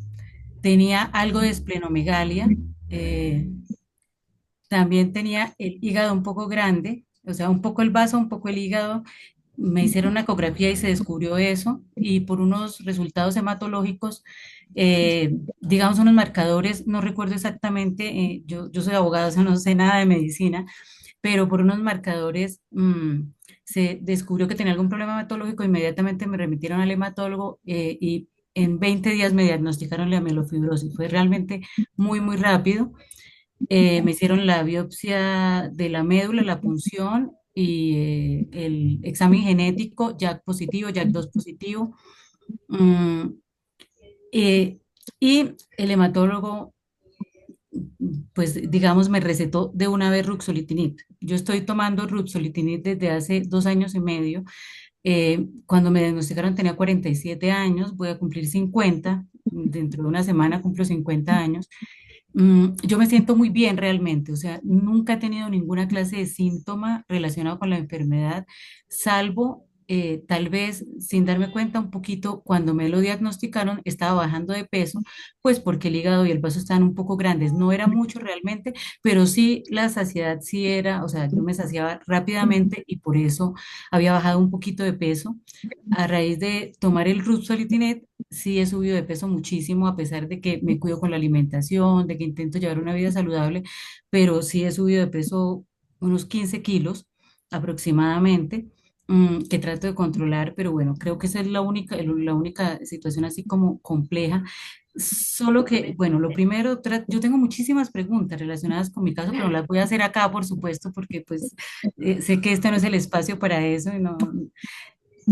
Tenía algo de esplenomegalia. eh, También tenía el hígado un poco grande, o sea, un poco el vaso, un poco el hígado. Me hicieron una ecografía y se descubrió eso, y por unos resultados hematológicos, digamos unos marcadores, no recuerdo exactamente, yo soy abogada, o sea, no sé nada de medicina, pero por unos marcadores se descubrió que tenía algún problema hematológico. Inmediatamente me remitieron al hematólogo, y en 20 días me diagnosticaron la mielofibrosis. Fue realmente muy, muy rápido. Me hicieron la biopsia de la médula, la punción y el examen genético, JAK positivo, JAK2 positivo. Mm, eh, y el hematólogo, pues digamos, me recetó de una vez ruxolitinib. Yo estoy tomando ruxolitinib desde hace 2 años y medio. Cuando me diagnosticaron tenía 47 años, voy a cumplir 50. Dentro de una semana cumplo 50 años. Yo me siento muy bien realmente, o sea, nunca he tenido ninguna clase de síntoma relacionado con la enfermedad, salvo tal vez sin darme cuenta un poquito cuando me lo diagnosticaron estaba bajando de peso, pues porque el hígado y el vaso estaban un poco grandes, no era mucho realmente, pero sí la saciedad sí era, o sea, yo me saciaba rápidamente y por eso había bajado un poquito de peso. A raíz de tomar el Ruxolitinib, sí he subido de peso muchísimo, a pesar de que me cuido con la alimentación, de que intento llevar una vida saludable, pero sí he subido de peso unos 15 kilos aproximadamente, que trato de controlar, pero bueno, creo que esa es la única situación así como compleja. Solo que, bueno, lo primero, doctora, yo tengo muchísimas preguntas relacionadas con mi caso, pero no las voy a hacer acá, por supuesto, porque pues sé que este no es el espacio para eso. Y no.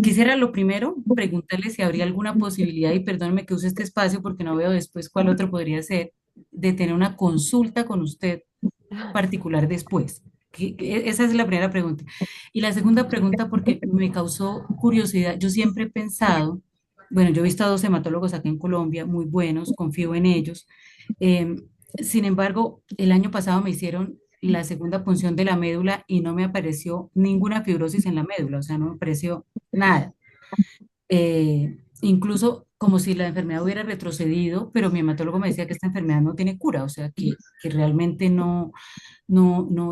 Quisiera lo primero preguntarle si habría alguna posibilidad, y perdóneme que use este espacio porque no veo después cuál otro podría ser, de tener una consulta con usted particular después. Esa es la primera pregunta. Y la segunda pregunta, porque me causó curiosidad, yo siempre he pensado, bueno, yo he visto a dos hematólogos aquí en Colombia, muy buenos, confío en ellos. Eh, Sin embargo, el año pasado me hicieron la segunda punción de la médula y no me apareció ninguna fibrosis en la médula, o sea, no me apareció nada. Incluso como si la enfermedad hubiera retrocedido, pero mi hematólogo me decía que esta enfermedad no tiene cura, o sea, que realmente no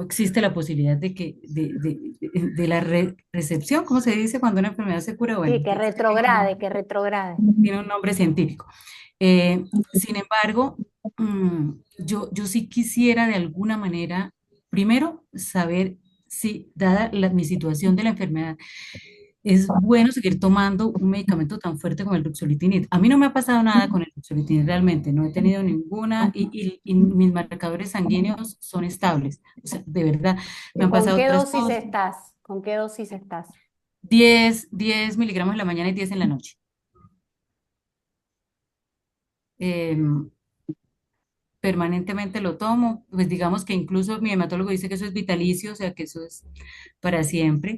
existe la posibilidad de que de la recepción, ¿cómo se dice cuando una enfermedad se cura? Sí, Bueno, que retrograde, que retrograde. tiene un nombre científico. Sin embargo, yo sí quisiera de alguna manera, primero, saber si, dada mi situación de la enfermedad, es bueno seguir tomando un medicamento tan fuerte como el ruxolitinib. A mí no me ha pasado nada con el ruxolitinib realmente, no he tenido ninguna, y mis marcadores sanguíneos son estables. O sea, de verdad, me han ¿Con pasado qué otras dosis cosas. estás? ¿Con qué dosis estás? 10 miligramos en la mañana y 10 en la noche. Em, Permanentemente lo tomo, pues digamos que incluso mi hematólogo dice que eso es vitalicio, o sea que eso es para siempre.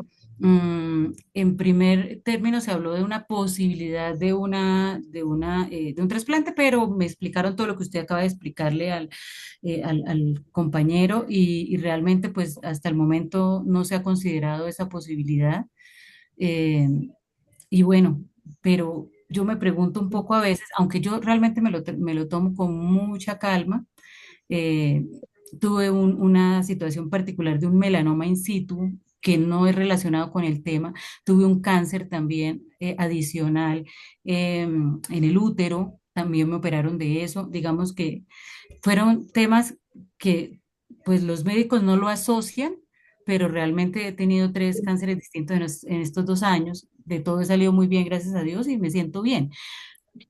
En primer término se habló de una posibilidad de un trasplante, pero me explicaron todo lo que usted acaba de explicarle al compañero, y realmente pues hasta el momento no se ha considerado esa posibilidad. Eh, y bueno, pero yo me pregunto un poco a veces, aunque yo realmente me lo tomo con mucha calma. eh, Tuve una situación particular de un melanoma in situ que no es relacionado con el tema. Tuve un cáncer también adicional en el útero, también me operaron de eso. Digamos que fueron temas que pues los médicos no lo asocian, pero realmente he tenido 3 cánceres distintos en estos 2 años. De todo he salido muy bien, gracias a Dios, y me siento bien.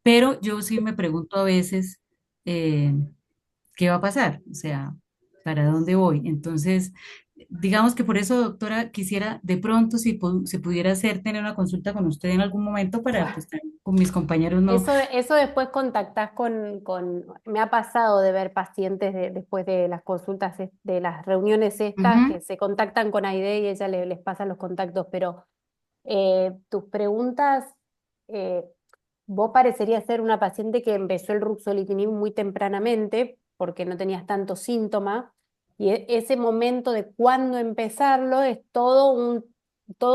Pero yo sí me pregunto a veces, eh, ¿qué va a pasar? O sea, ¿para dónde voy? Entonces, digamos que por eso, doctora, quisiera de pronto, si se pudiera hacer, tener una consulta con usted en algún momento para, pues, con mis compañeros no. Eso después contactás me ha pasado de ver pacientes después de las consultas, de las reuniones estas, Ujú, que se contactan con Aide y ella les pasa los contactos, pero tus preguntas, eh, vos parecerías ser una paciente que empezó el ruxolitinib muy tempranamente porque no tenías tantos síntomas y ese momento de cuándo empezarlo es toda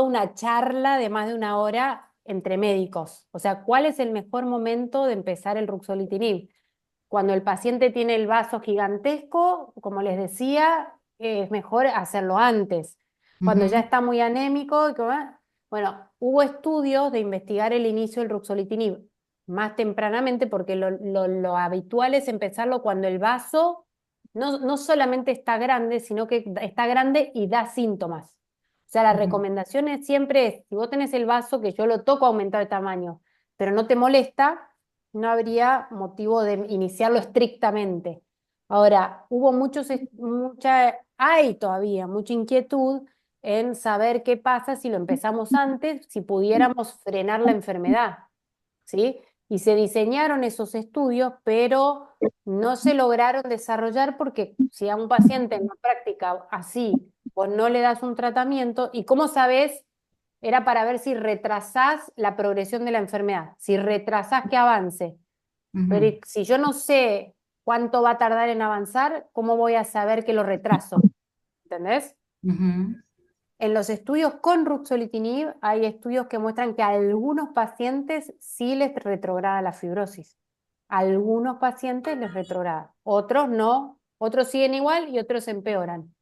una charla de más de una hora entre médicos. O sea, ¿cuál es el mejor momento de empezar el ruxolitinib? Cuando el paciente tiene el vaso gigantesco, como les decía, es mejor hacerlo antes. Cuando ya ujú, está muy anémico, bueno, hubo estudios de investigar el inicio del ruxolitinib más tempranamente porque lo habitual es empezarlo cuando el vaso no solamente está grande, sino que está grande y da síntomas. O sea, la ujú, recomendación siempre es, si vos tenés el vaso que yo lo toco aumentar de tamaño, pero no te molesta, no habría motivo de iniciarlo estrictamente. Ahora, hay todavía mucha inquietud en saber qué pasa si lo empezamos antes, si pudiéramos frenar la enfermedad, ¿sí? Y se diseñaron esos estudios, pero no se lograron desarrollar porque si a un paciente en la práctica así, pues no le das un tratamiento, ¿y cómo sabes? Era para ver si retrasás la progresión de la enfermedad, si retrasás que avance. Pero ujú, si yo no sé cuánto va a tardar en avanzar, ¿cómo voy a saber que lo retraso? ¿Entendés? ujú, En los estudios con ruxolitinib hay estudios que muestran que a algunos pacientes sí les retrograda la fibrosis. A algunos pacientes les retrograda, otros no, otros siguen igual y otros empeoran.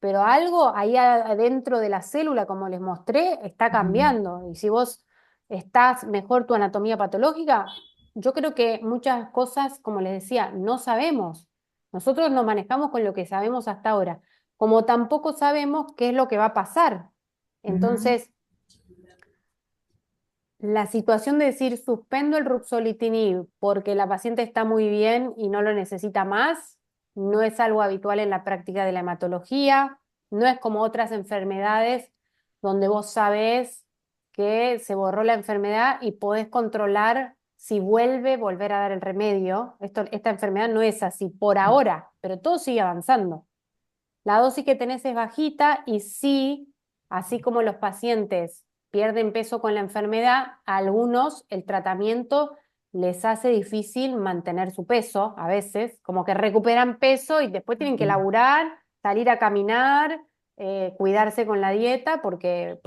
Pero algo ahí adentro de la célula, como les mostré, está ujú, cambiando. Y si vos estás mejor tu anatomía patológica, yo creo que muchas cosas, como les decía, no sabemos. Nosotros nos manejamos con lo que sabemos hasta ahora, como tampoco sabemos qué es lo que va a pasar. ujú. Entonces, La situación de decir suspendo el ruxolitinib porque la paciente está muy bien y no lo necesita más, no es algo habitual en la práctica de la hematología, no es como otras enfermedades donde vos sabés que se borró la enfermedad y podés controlar si volver a dar el remedio. Esta enfermedad no es así por ahora, pero todo sigue avanzando. La dosis que tenés es bajita y sí, así como los pacientes pierden peso con la enfermedad, a algunos el tratamiento les hace difícil mantener su peso, a veces, como que recuperan peso y después tienen que laburar, salir a caminar, cuidarse con la dieta, porque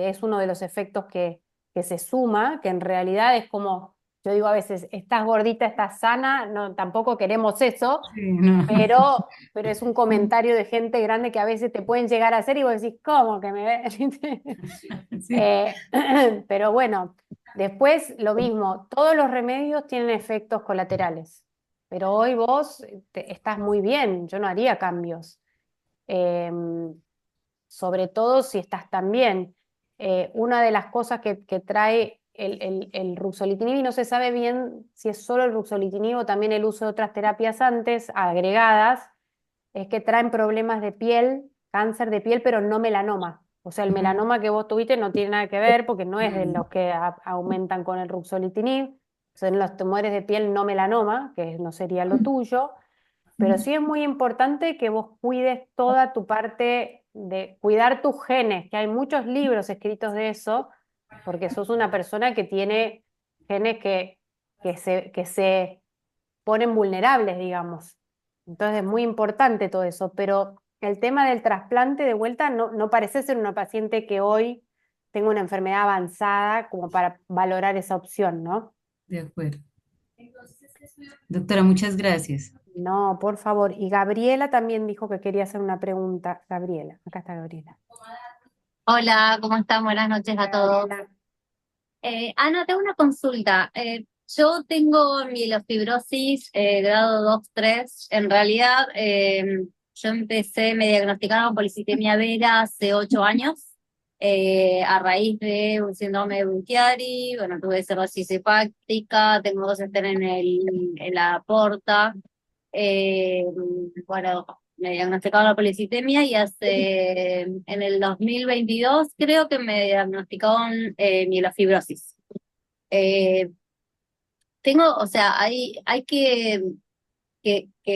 es uno de los efectos que se suma, que en realidad es como, yo digo a veces, estás gordita, estás sana, no, tampoco queremos eso, Sí, no. pero es un comentario de gente grande que a veces te pueden llegar a hacer y vos decís, ¿cómo que me ves? Sí, Pero bueno, después lo mismo, todos los remedios tienen efectos colaterales, pero hoy vos estás muy bien, yo no haría cambios. Em, Sobre todo si estás tan bien. Una de las cosas que trae el ruxolitinib, y no se sabe bien si es solo el ruxolitinib o también el uso de otras terapias antes agregadas, es que traen problemas de piel, cáncer de piel, pero no melanoma. O sea, el melanoma que vos tuviste no tiene nada que ver porque no es de los que aumentan con el ruxolitinib, son los tumores de piel no melanoma, que no sería lo tuyo. Pero sí es muy importante que vos cuides toda tu parte de cuidar tus genes, que hay muchos libros escritos de eso, porque sos una persona que tiene genes que se ponen vulnerables, digamos. Entonces es muy importante todo eso, pero el tema del trasplante de vuelta no parece ser una paciente que hoy tenga una enfermedad avanzada como para valorar esa opción, ¿no? de acuerdo. Doctora, muchas gracias. No, por favor. Y Gabriela también dijo que quería hacer una pregunta. Gabriela, acá está Gabriela. Hola, ¿cómo están? Buenas noches a Hola, todos. Gabriela. Ana, tengo una consulta. Yo tengo mielofibrosis grado 2-3. En realidad, me diagnosticaron policitemia vera hace 8 años a raíz de un síndrome de Buchiari. Bueno, tuve cirrosis hepática, tengo 2 estén en la porta. Eh, bueno, me diagnosticaron la policitemia y en el 2022 creo que me diagnosticaron mielofibrosis. Eh, o sea, hay que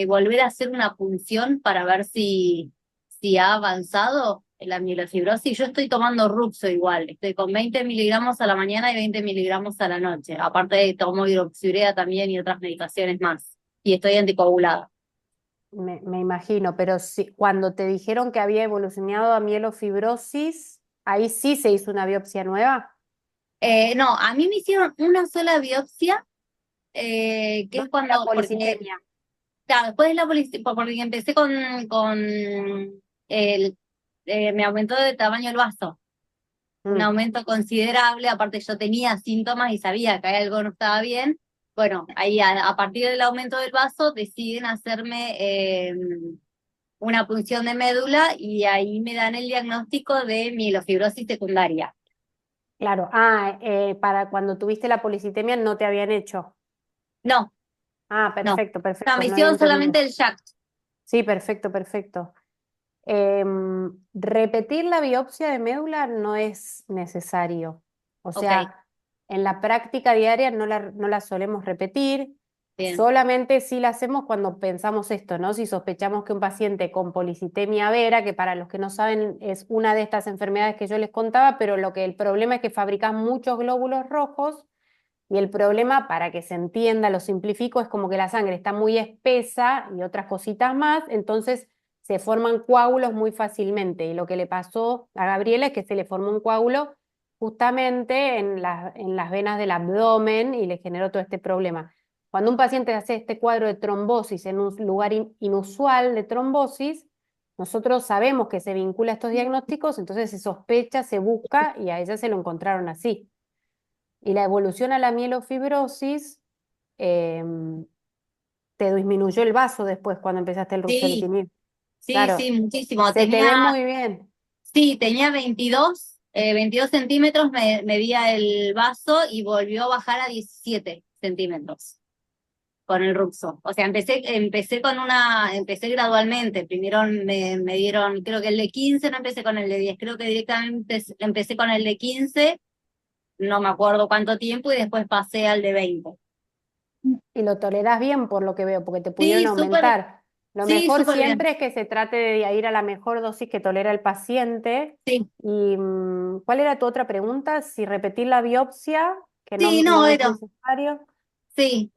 volver a hacer una punción para ver si ha avanzado la mielofibrosis. Yo estoy tomando Ruxo igual, estoy con 20 miligramos a la mañana y 20 miligramos a la noche. Aparte de tomo hidroxiurea también y otras medicaciones más. Y estoy anticoagulada. Me imagino, pero cuando te dijeron que había evolucionado a mielofibrosis, ahí sí se hizo una biopsia nueva. No, a mí me hicieron una sola biopsia, que No es la porque, policitemia. claro, después de la policía, porque empecé con me aumentó de tamaño el vaso, un Mm, aumento considerable, aparte yo tenía síntomas y sabía que algo no estaba bien. Bueno, ahí a partir del aumento del vaso deciden hacerme una punción de médula y ahí me dan el diagnóstico de mielofibrosis secundaria. claro. Para cuando tuviste la policitemia no te habían hecho. No, Ah, no. perfecto, No, perfecto, me no había hicieron entendido. solamente el JAK. Sí, perfecto, perfecto. Repetir la biopsia de médula no es necesario. O Ok, sea, en la práctica diaria no la solemos repetir, bien. solamente sí la hacemos cuando pensamos esto, ¿no? Si sospechamos que un paciente con policitemia vera, que para los que no saben es una de estas enfermedades que yo les contaba, pero el problema es que fabrican muchos glóbulos rojos y el problema, para que se entienda, lo simplifico, es como que la sangre está muy espesa y otras cositas más, entonces se forman coágulos muy fácilmente. Y lo que le pasó a Gabriela es que se le formó un coágulo justamente en las venas del abdomen y le generó todo este problema. Cuando un paciente hace este cuadro de trombosis en un lugar inusual de trombosis, nosotros sabemos que se vincula a estos diagnósticos, entonces se sospecha, se busca y a ella se lo encontraron así. Y la evolución a la mielofibrosis te disminuyó el vaso después cuando empezaste el Sí, ruxolitinib. sí, Claro, sí, muchísimo. se te ve muy bien. Sí, tenía 22 22 centímetros medía el vaso y volvió a bajar a 17 centímetros con el Ruxo. O sea, empecé gradualmente. Primero me dieron, creo que el de 15, no empecé con el de 10, creo que directamente empecé con el de 15, no me acuerdo cuánto tiempo, y después pasé al de 20. Y lo tolerás bien por lo que veo, porque te pudieron Sí, súper, aumentar. Lo sí, mejor súper bien. siempre es que se trate de ir a la mejor dosis que tolera el paciente. Sí, ¿Y cuál era tu otra pregunta? Si repetir la biopsia, que no, sí, no, no es era, necesario. sí.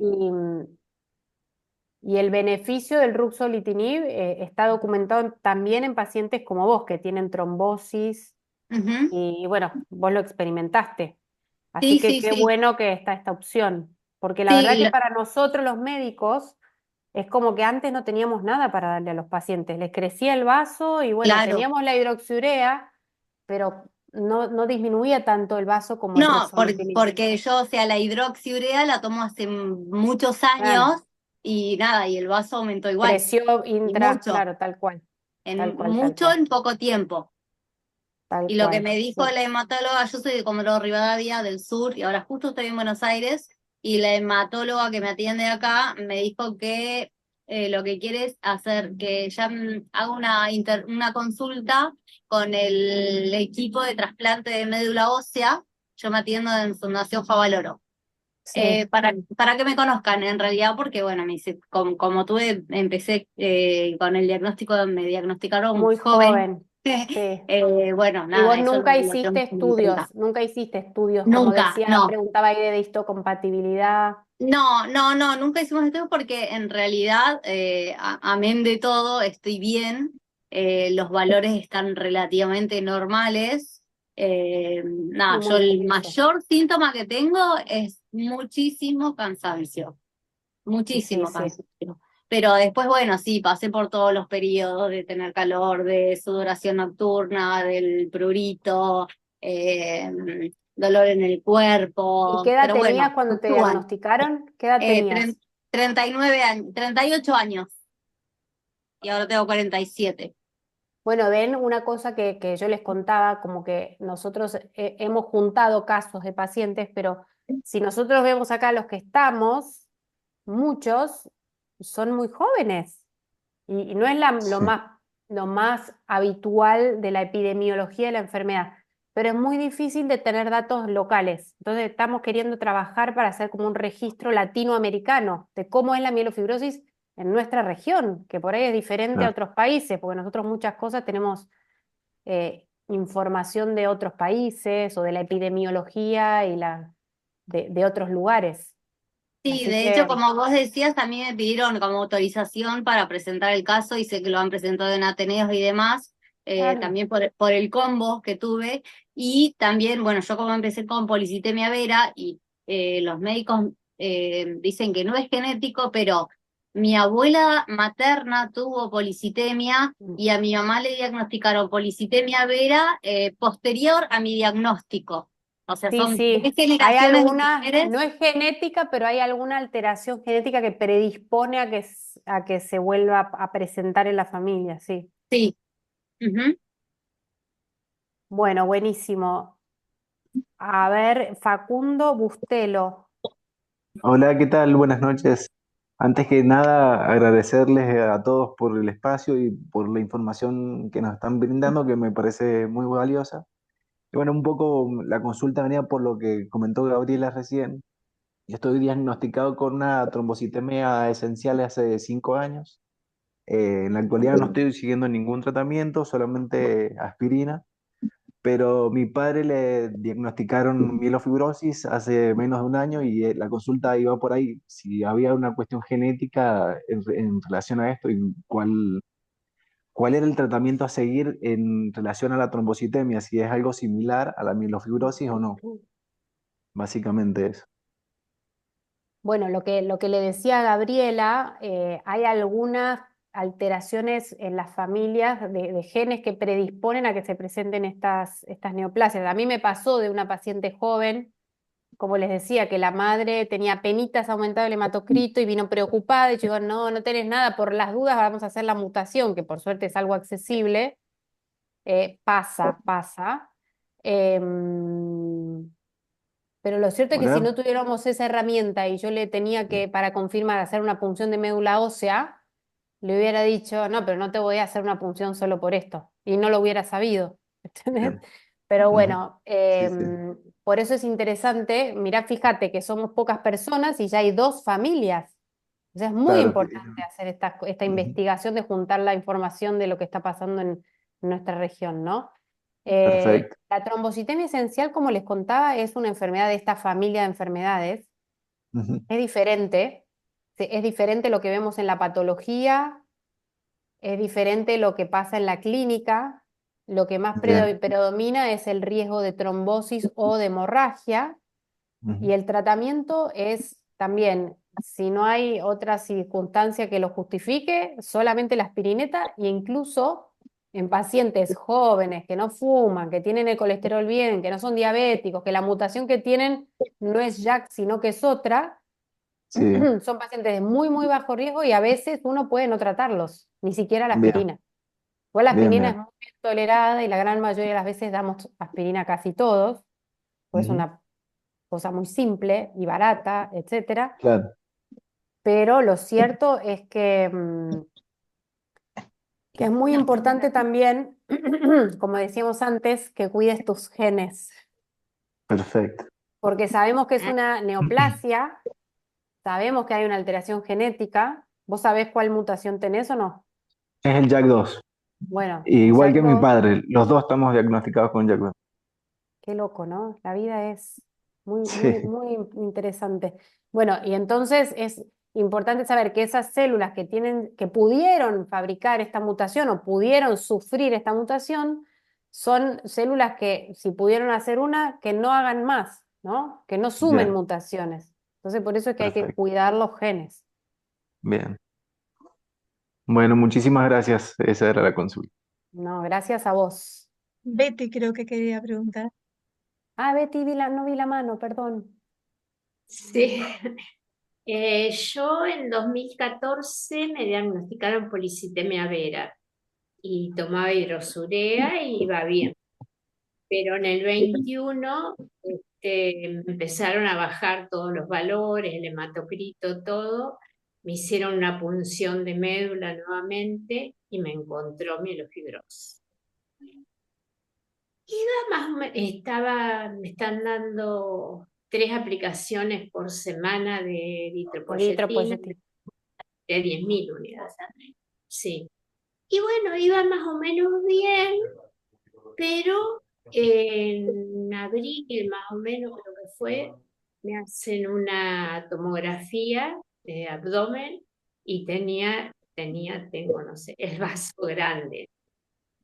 Y el beneficio del ruxolitinib está documentado también en pacientes como vos, que tienen trombosis, Ujú. y bueno, vos lo experimentaste. Así Sí, que sí, qué sí. bueno que está esta opción, porque la verdad Sí, que para nosotros los médicos es como que antes no teníamos nada para darle a los pacientes. Les crecía el vaso y bueno, claro. teníamos la hidroxiurea, pero no disminuía tanto el vaso como el No, ruxolitinib. porque yo, o sea, la hidroxiurea la tomo hace muchos Claro, años y nada, y el vaso aumentó igual, creció y intra, mucho, claro, tal cual, tal en cual, tal mucho cual, en poco tiempo. tal Y lo que cual. me dijo la hematóloga, yo soy de Comodoro Rivadavia, del sur, y ahora justo estoy en Buenos Aires, y la hematóloga que me atiende acá me dijo que lo que quiere es hacer que ya haga una consulta con el equipo de trasplante de médula ósea. Yo me atiendo en Fundación Favaloro. Sí, Para que me conozcan en realidad, porque bueno, como tuve, empecé con el diagnóstico, me diagnosticaron muy joven. joven, sí. Bueno, Y vos nada, eso lo tengo en cuenta. nunca hiciste estudios, como Nunca, decía, no. preguntaba ahí de histocompatibilidad. No, no, no, nunca hicimos esto porque en realidad, amén de todo, estoy bien, los valores están relativamente normales. Y Nada, yo muy bien el eso. mayor síntoma que tengo es muchísimo cansancio. Sí, Muchísimo sí. cansancio. Pero después, bueno, sí, pasé por todos los periodos de tener calor, de sudoración nocturna, del prurito, dolor en el ¿Y qué cuerpo. edad Pero tenías bueno, cuando te igual. diagnosticaron? ¿Qué edad tenías? 39 años, 38 años, y ahora tengo 47. Bueno, ven una cosa que yo les contaba, como que nosotros hemos juntado casos de pacientes, pero si nosotros vemos acá los que estamos, muchos son muy jóvenes. Y no es Sí. lo más habitual de la epidemiología de la enfermedad, pero es muy difícil de tener datos locales. Entonces estamos queriendo trabajar para hacer como un registro latinoamericano de cómo es la mielofibrosis en nuestra región, que por ahí es diferente a Claro. otros países, porque nosotros muchas cosas tenemos información de otros países o de la epidemiología y de otros lugares. Sí, Así de hecho, que, como vos decías, también me pidieron como autorización para presentar el caso y sé que lo han presentado en Ateneos y demás, claro. también por el combo que tuve. Y también, bueno, yo como empecé con policitemia vera y los médicos dicen que no es genético, pero mi abuela materna tuvo policitemia y a mi mamá le diagnosticaron policitemia vera posterior a mi diagnóstico. O sea, Sí, son sí, tres hay generaciones de alguna, mujeres. no es genética, pero hay alguna alteración genética que predispone a que se vuelva a presentar en la familia, sí. Sí. Ujú. Bueno, buenísimo. A ver, Facundo Bustelo. Hola, ¿qué tal? Buenas noches. Antes que nada, agradecerles a todos por el espacio y por la información que nos están brindando, que me parece muy valiosa. Y bueno, un poco la consulta venía por lo que comentó Gabriela recién. Yo estoy diagnosticado con una trombocitemia esencial hace 5 años. En la actualidad no estoy siguiendo ningún tratamiento, solamente aspirina. Pero mi padre le diagnosticaron mielofibrosis hace menos de un año y la consulta iba por ahí, si había una cuestión genética en relación a esto y cuál era el tratamiento a seguir en relación a la trombocitemia, si es algo similar a la mielofibrosis o no. Básicamente eso. Bueno, lo que le decía a Gabriela, hay algunas alteraciones en las familias de genes que predisponen a que se presenten estas neoplasias. A mí me pasó de una paciente joven, como les decía, que la madre tenía penitas aumentado el hematocrito y vino preocupada y yo digo, no, no tenés nada, por las dudas vamos a hacer la mutación, que por suerte es algo accesible. Pasa. Em, pero lo cierto es que si Hola. no tuviéramos esa herramienta y yo le tenía que, para confirmar, hacer una punción de médula ósea, le hubiera dicho, no, pero no te voy a hacer una punción solo por esto. Y no lo hubiera sabido. ¿Entendés? Bien. Pero Ujú. bueno, Sí, sí. por eso es interesante. Mirá, fíjate que somos pocas personas y ya hay dos familias. O sea, es muy Claro. importante hacer esta Ujú. investigación de juntar la información de lo que está pasando en nuestra región, ¿no? Perfecto. La trombocitemia esencial, como les contaba, es una enfermedad de esta familia de enfermedades. Ujú. Es diferente. Es diferente lo que vemos en la patología, es diferente lo que pasa en la clínica. Lo que más Bien. predomina es el riesgo de trombosis o de hemorragia. Y Ujú. el tratamiento es también, si no hay otra circunstancia que lo justifique, solamente la aspirineta e incluso en pacientes jóvenes que no fuman, que tienen el colesterol bien, que no son diabéticos, que la mutación que tienen no es JAK, sino que es otra, Sí. son pacientes de muy, muy bajo riesgo y a veces uno puede no tratarlos, ni siquiera la Bien. aspirina. Igual la Bien, aspirina es bien. muy bien tolerada y la gran mayoría de las veces damos aspirina casi todos, pues es Ujú. una cosa muy simple y barata, etcétera. Claro. Pero lo cierto es que es muy importante también, como decíamos antes, que cuides tus genes, Perfecto. porque sabemos que es una neoplasia, sabemos que hay una alteración genética. ¿Vos sabés cuál mutación tenés o no? Es el Jack 2. Bueno, el Igual que mi JAK2. padre, los dos estamos diagnosticados con Jack 2. Qué loco, ¿no? La vida es muy, muy, Sí. muy interesante. Bueno, y entonces es importante saber que esas células que tienen, que pudieron fabricar esta mutación o pudieron sufrir esta mutación, son células que, si pudieron hacer una, que no hagan más, ¿no? Que no sumen Bien. mutaciones. Entonces, por eso es que hay que Perfecto. cuidar los genes. Bien. Bueno, muchísimas gracias. Esa era la consulta. No, gracias a vos. Betty creo que quería preguntar. Ah, Betty, no vi la mano, perdón. Sí, yo en 2014 me diagnosticaron policitemia vera y tomaba hidrosurea y iba bien. Pero en el 21 me empezaron a bajar todos los valores, el hematocrito, todo. Me hicieron una punción de médula nuevamente y me encontró mielofibrosis. Me están dando 3 aplicaciones por semana de eritropoyetina Eritropoyetina. de 10.000 unidades. Sí. Y bueno, iba más o menos bien, pero en abril más o menos creo que fue, me hacen una tomografía de abdomen y tengo, no sé, el vaso grande,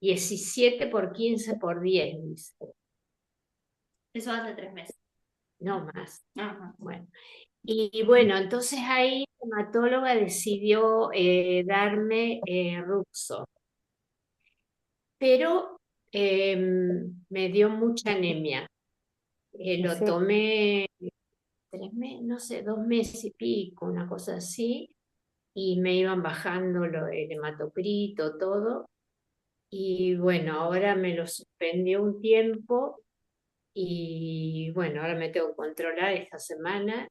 17 por 15 por 10 dice. Eso hace 3 meses. No más. Ajá. Bueno. Y bueno, entonces ahí la hematóloga decidió darme Ruxo, pero me dio mucha anemia. Y Lo sí. tomé 3 meses, no sé, 2 meses y pico, una cosa así, y me iban bajando el hematocrito, todo. Y bueno, ahora me lo suspendió un tiempo y bueno, ahora me tengo que controlar esta semana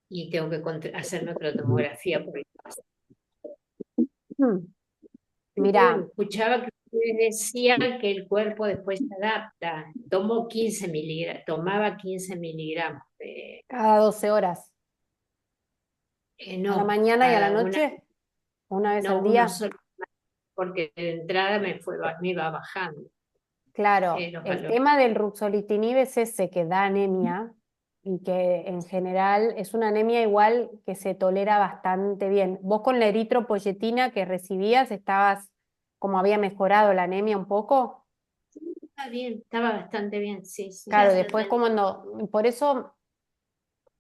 y tengo que hacerme otra tomografía por el paso. Mm. Bueno, Mirá, escuchaba que ustedes decían que el cuerpo después se adapta. Tomaba 15 miligramos cada 12 horas. ¿A la no, mañana y a la cada noche? ¿Una vez al no uno día? solo, porque de entrada me iba bajando Claro, los el valores. tema del ruxolitinib es ese que da anemia y que en general es una anemia igual que se tolera bastante bien. Vos con la eritropoyetina que recibías estabas como había mejorado la anemia un poco. Está bien, estaba bastante bien, sí, sí. Claro, después por eso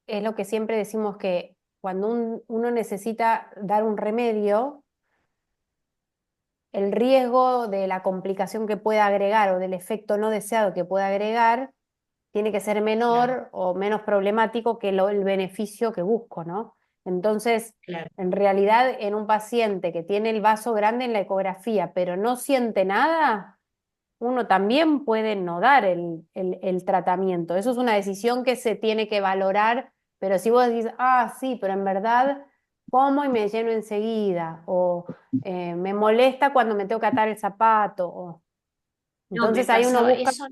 es lo que siempre decimos que cuando uno necesita dar un remedio, el riesgo de la complicación que pueda agregar o del efecto no deseado que pueda agregar tiene que ser Claro, menor o menos problemático que el beneficio que busco, ¿no? Entonces, claro. en realidad, en un paciente que tiene el vaso grande en la ecografía, pero no siente nada, uno también puede no dar el tratamiento. Eso es una decisión que se tiene que valorar, pero si vos decís, ah, sí, pero en verdad como y me lleno enseguida, o me molesta cuando me tengo que atar el zapato, No, me entonces ahí uno pasaba busca, eso,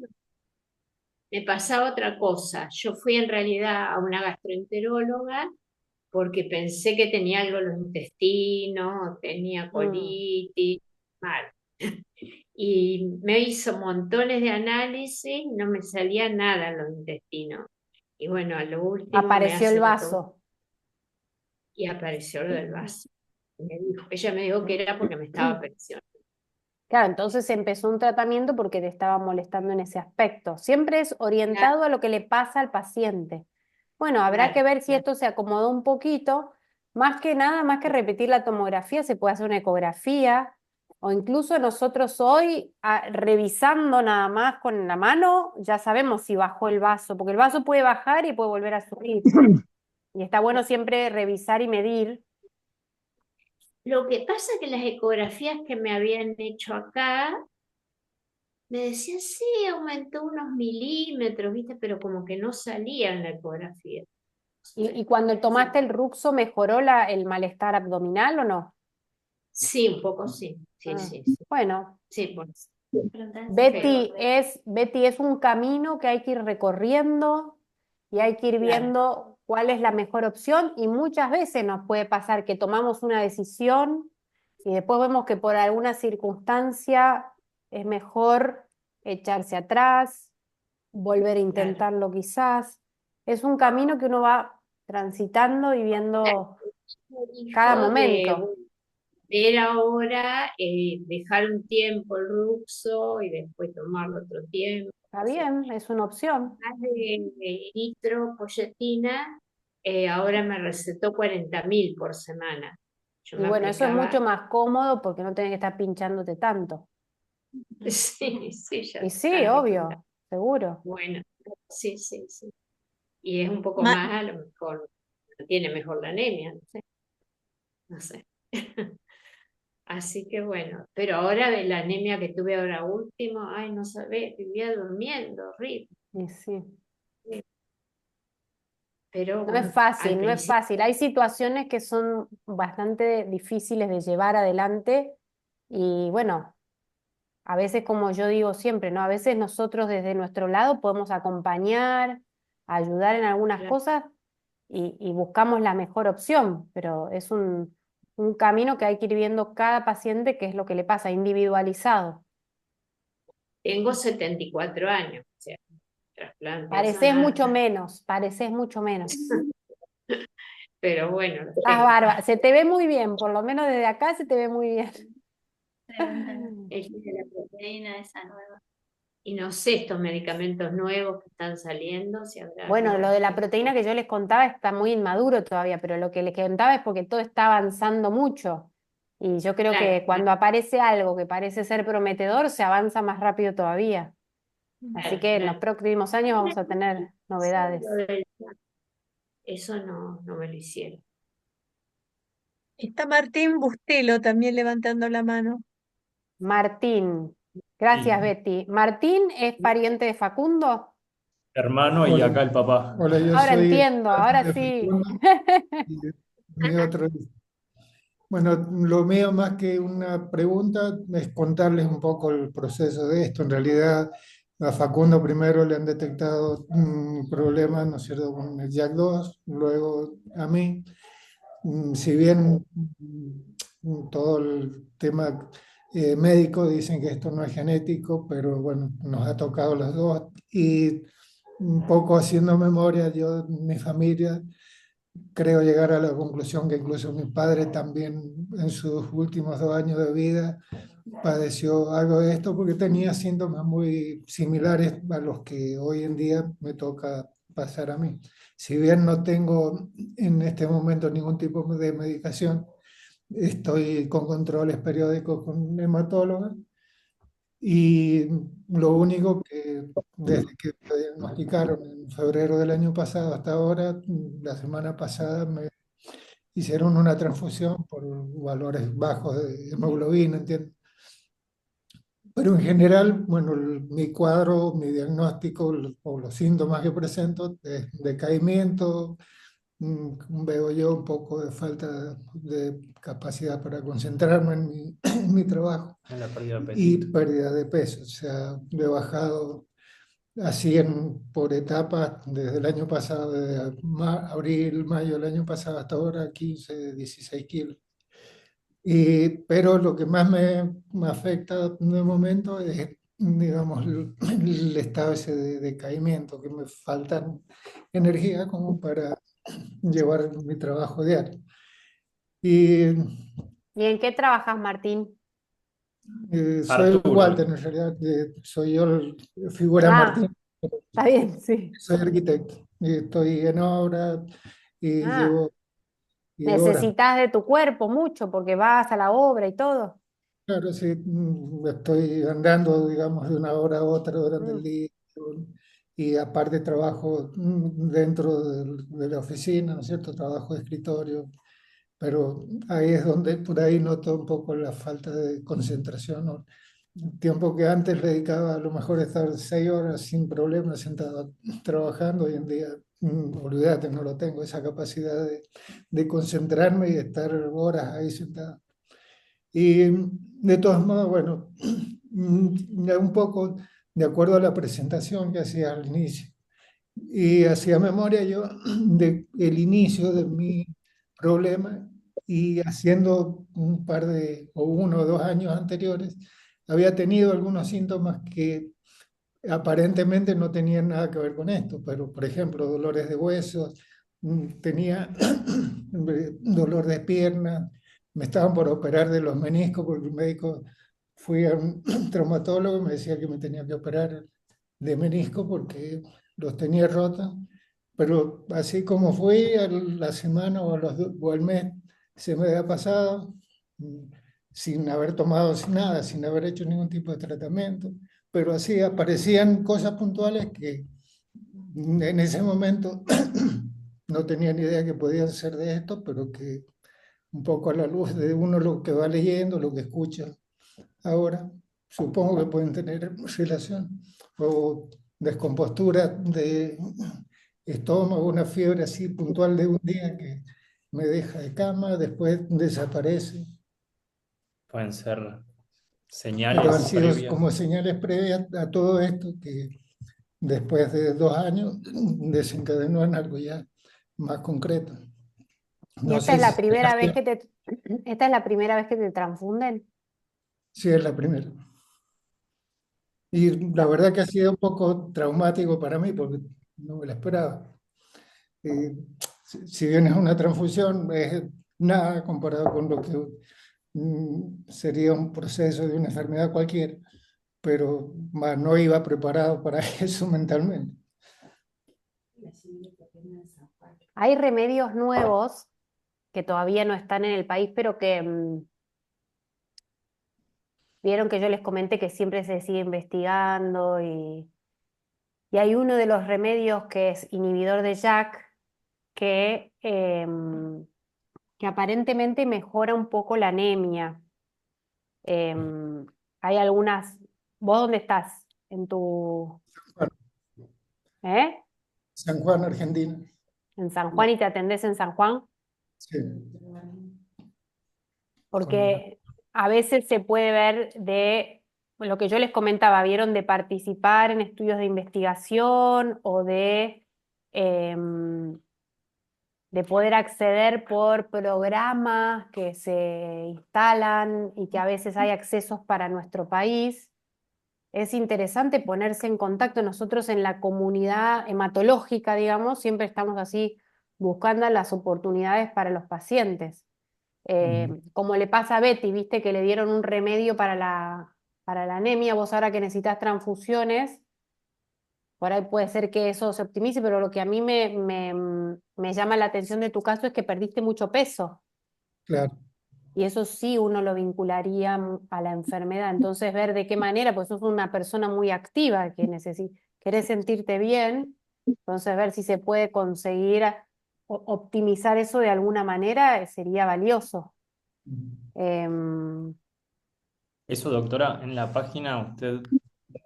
me pasaba otra cosa. Yo fui en realidad a una gastroenteróloga porque pensé que tenía algo en los intestinos, tenía mm, colitis, mal. Y me hizo montones de análisis, no me salía nada en los intestinos. Y bueno, a lo último me apareció el hace retomar vaso. y apareció lo del vaso. Ella me dijo que era porque me estaba presionando. Claro, entonces empezó un tratamiento porque te estaba molestando en ese aspecto. Siempre es orientado a lo que le pasa al paciente. Bueno, habrá que Claro, ver si claro. esto se acomodó un poquito. Más que nada, más que repetir la tomografía, se puede hacer una ecografía o incluso nosotros hoy, revisando nada más con la mano, ya sabemos si bajó el vaso, porque el vaso puede bajar y puede volver a subir. Y está bueno siempre revisar y medir. Lo que pasa es que las ecografías que me habían hecho acá me decían, sí, aumentó unos milímetros, ¿viste? Pero como que no salía en la ecografía. Y cuando tomaste el Ruxo, ¿mejoró el malestar abdominal o no? Sí, un poco sí, sí, Ah, sí, sí. bueno, Sí, bueno, pero Betty, es un camino que hay que ir recorriendo y hay que ir claro, viendo cuál es la mejor opción y muchas veces nos puede pasar que tomamos una decisión y después vemos que por alguna circunstancia es mejor echarse atrás, volver a claro. intentarlo quizás. Es un camino que uno va transitando y viendo Me cada dijo de momento. bueno, ver ahora, dejar un tiempo el Ruxo y después tomarlo otro tiempo. Está O sea, bien, es una opción. más de eritropoyetina, ahora me recetó 40.000 por semana. Yo Y me bueno, eso es mucho aplicaba, más cómodo porque no tenés que estar pinchándote tanto. sí, sí, ya Y sí, me di cuenta. obvio, seguro. Bueno, sí, sí, sí. Y es un poco Ma- más, a lo mejor, tiene mejor la anemia, no sé, no sé. Así que bueno, pero ahora de la anemia que tuve ahora último, ay, no sabés, vivía durmiendo, horrible. Y sí. Pero No es bueno, al fácil, no es principio, fácil. Hay situaciones que son bastante difíciles de llevar adelante y bueno, a veces como yo digo siempre, ¿no? A veces nosotros desde nuestro lado podemos acompañar, ayudar en algunas claro, cosas y buscamos la mejor opción, pero es un camino que hay que ir viendo cada paciente qué es lo que le pasa, individualizado. tengo 74 años, o sea, trasplante, eso Pareces nada. mucho menos, pareces mucho menos. Pero bueno, lo Estás tengo. bárbara, se te ve muy bien, por lo menos desde acá se te ve muy bien. El de la proteína esa nueva. Y no sé estos medicamentos nuevos que están saliendo, si habrá Bueno, lo algo de la proteína mejor. que yo les contaba está muy inmaduro todavía, pero lo que les contaba es porque todo está avanzando mucho. Y yo creo Claro, que cuando aparece algo que parece ser prometedor, se avanza más rápido todavía. Así claro, que en los claro. próximos años vamos a tener Sí, lo novedades. eso no, no me lo hicieron. Está Martín Bustelo también levantando la mano. Martín, gracias Sí, Betty. ¿Martín es pariente de Facundo? hermano y Hola, acá el papá. hola, yo Ahora soy el entiendo, hermano ahora de sí. Facundo y mi otro hijo. Bueno, lo mío más que una pregunta es contarles un poco el proceso de esto. En realidad, a Facundo primero le han detectado un problema, ¿no es cierto?, con el JAK2, luego a mí. Si bien todo el tema médico dicen que esto no es genético, pero bueno, nos ha tocado los dos. Y un poco haciendo memoria, yo, mi familia, creo llegar a la conclusión que incluso mi padre también en sus últimos 2 años de vida padeció algo de esto porque tenía síntomas muy similares a los que hoy en día me toca pasar a mí. Si bien no tengo en este momento ningún tipo de medicación, estoy con controles periódicos con hematóloga y lo único que desde que me diagnosticaron en febrero del año pasado hasta ahora, la semana pasada me hicieron una transfusión por valores bajos de hemoglobina, ¿entiendes? pero en general, bueno, mi cuadro, mi diagnóstico o los síntomas que presento es decaimiento, veo yo un poco de falta de capacidad para concentrarme en en mi trabajo En la pérdida de y apetito. pérdida de peso. O sea, he bajado así por etapas desde el año pasado, desde abril, mayo del año pasado hasta ahora, 15, 16 kilos. Pero lo que más me afecta de momento es, digamos, el estado ese de decaimiento, que me falta energía como para llevar mi trabajo diario. Y ¿Y en qué trabajas, Martín? soy Arturo. Walter, en realidad, soy yo figura Ah, Martín, está bien, sí. soy arquitecto. Y estoy en obra y Ah, llevo horas. necesitas de tu cuerpo mucho porque vas a la obra y todo. Claro, sí, estoy andando, digamos, de una hora a otra durante el Mm. día y aparte trabajo dentro de la oficina, ¿no es cierto? Trabajo de escritorio, pero ahí es donde por ahí noto un poco la falta de concentración, ¿no? Tiempo que antes le dedicaba a lo mejor a estar 6 horas sin problema sentado trabajando, hoy en día, olvídate, no lo tengo, esa capacidad de concentrarme y estar horas ahí sentado. Y de todos modos, bueno, un poco de acuerdo a la presentación que hacía al inicio. Y hacía memoria yo del inicio de mi problema y haciendo un par o 1 o 2 años anteriores, había tenido algunos síntomas que aparentemente no tenían nada que ver con esto, pero por ejemplo, dolores de huesos, tenía dolor de pierna, me estaban por operar de los meniscos porque el médico, fui a un traumatólogo y me decía que me tenía que operar de menisco porque los tenía rotos, pero así como fui a la semana o al mes, se me había pasado sin haber tomado nada, sin haber hecho ningún tipo de tratamiento, pero así aparecían cosas puntuales que en ese momento no tenía ni idea que podían ser de esto, pero que un poco a la luz de uno lo que va leyendo, lo que escucha ahora, supongo que pueden tener relación. O descompostura de estómago, una fiebre así puntual de un día que me deja de cama, después desaparece. Pueden ser Pero han señales sido previas. como señales previas a todo esto que después de 2 años desencadenó en algo ya más concreto. ¿Y No esta es sé la si primera vez que esta es la primera vez que te transfunden? si es la primera. Y la verdad que ha sido un poco traumático para mí porque no me la esperaba. Si bien es una transfusión, es nada comparado con lo que sería un proceso de una enfermedad cualquiera, pero más no iba preparado para eso mentalmente. Hay remedios nuevos que todavía no están en el país, pero que vieron que yo les comenté que siempre se sigue investigando y hay uno de los remedios que es inhibidor de JAK que aparentemente mejora un poco la anemia. Em, Hay algunas. ¿Vos dónde estás? En tu. ¿Eh? San Juan, Argentina. ¿En San Juan y te atendés en San Juan? Sí, con- Porque a veces se puede ver de lo que yo les comentaba, vieron de participar en estudios de investigación o em, de poder acceder por programas que se instalan y que a veces hay accesos para nuestro país. Es interesante ponerse en contacto. Nosotros en la comunidad hematológica, digamos, siempre estamos así buscando las oportunidades para los pacientes. Como le pasa a Betty, viste que le dieron un remedio para la anemia, vos ahora que necesitas transfusiones, por ahí puede ser que eso se optimice, pero lo que a mí me llama la atención de tu caso es que perdiste mucho peso. claro. Y eso sí uno lo vincularía a la enfermedad. Entonces, ver de qué manera, pues sos una persona muy activa que querés sentirte bien. Entonces, ver si se puede conseguir optimizar eso de alguna manera sería valioso. Em, Eso, doctora, en la página usted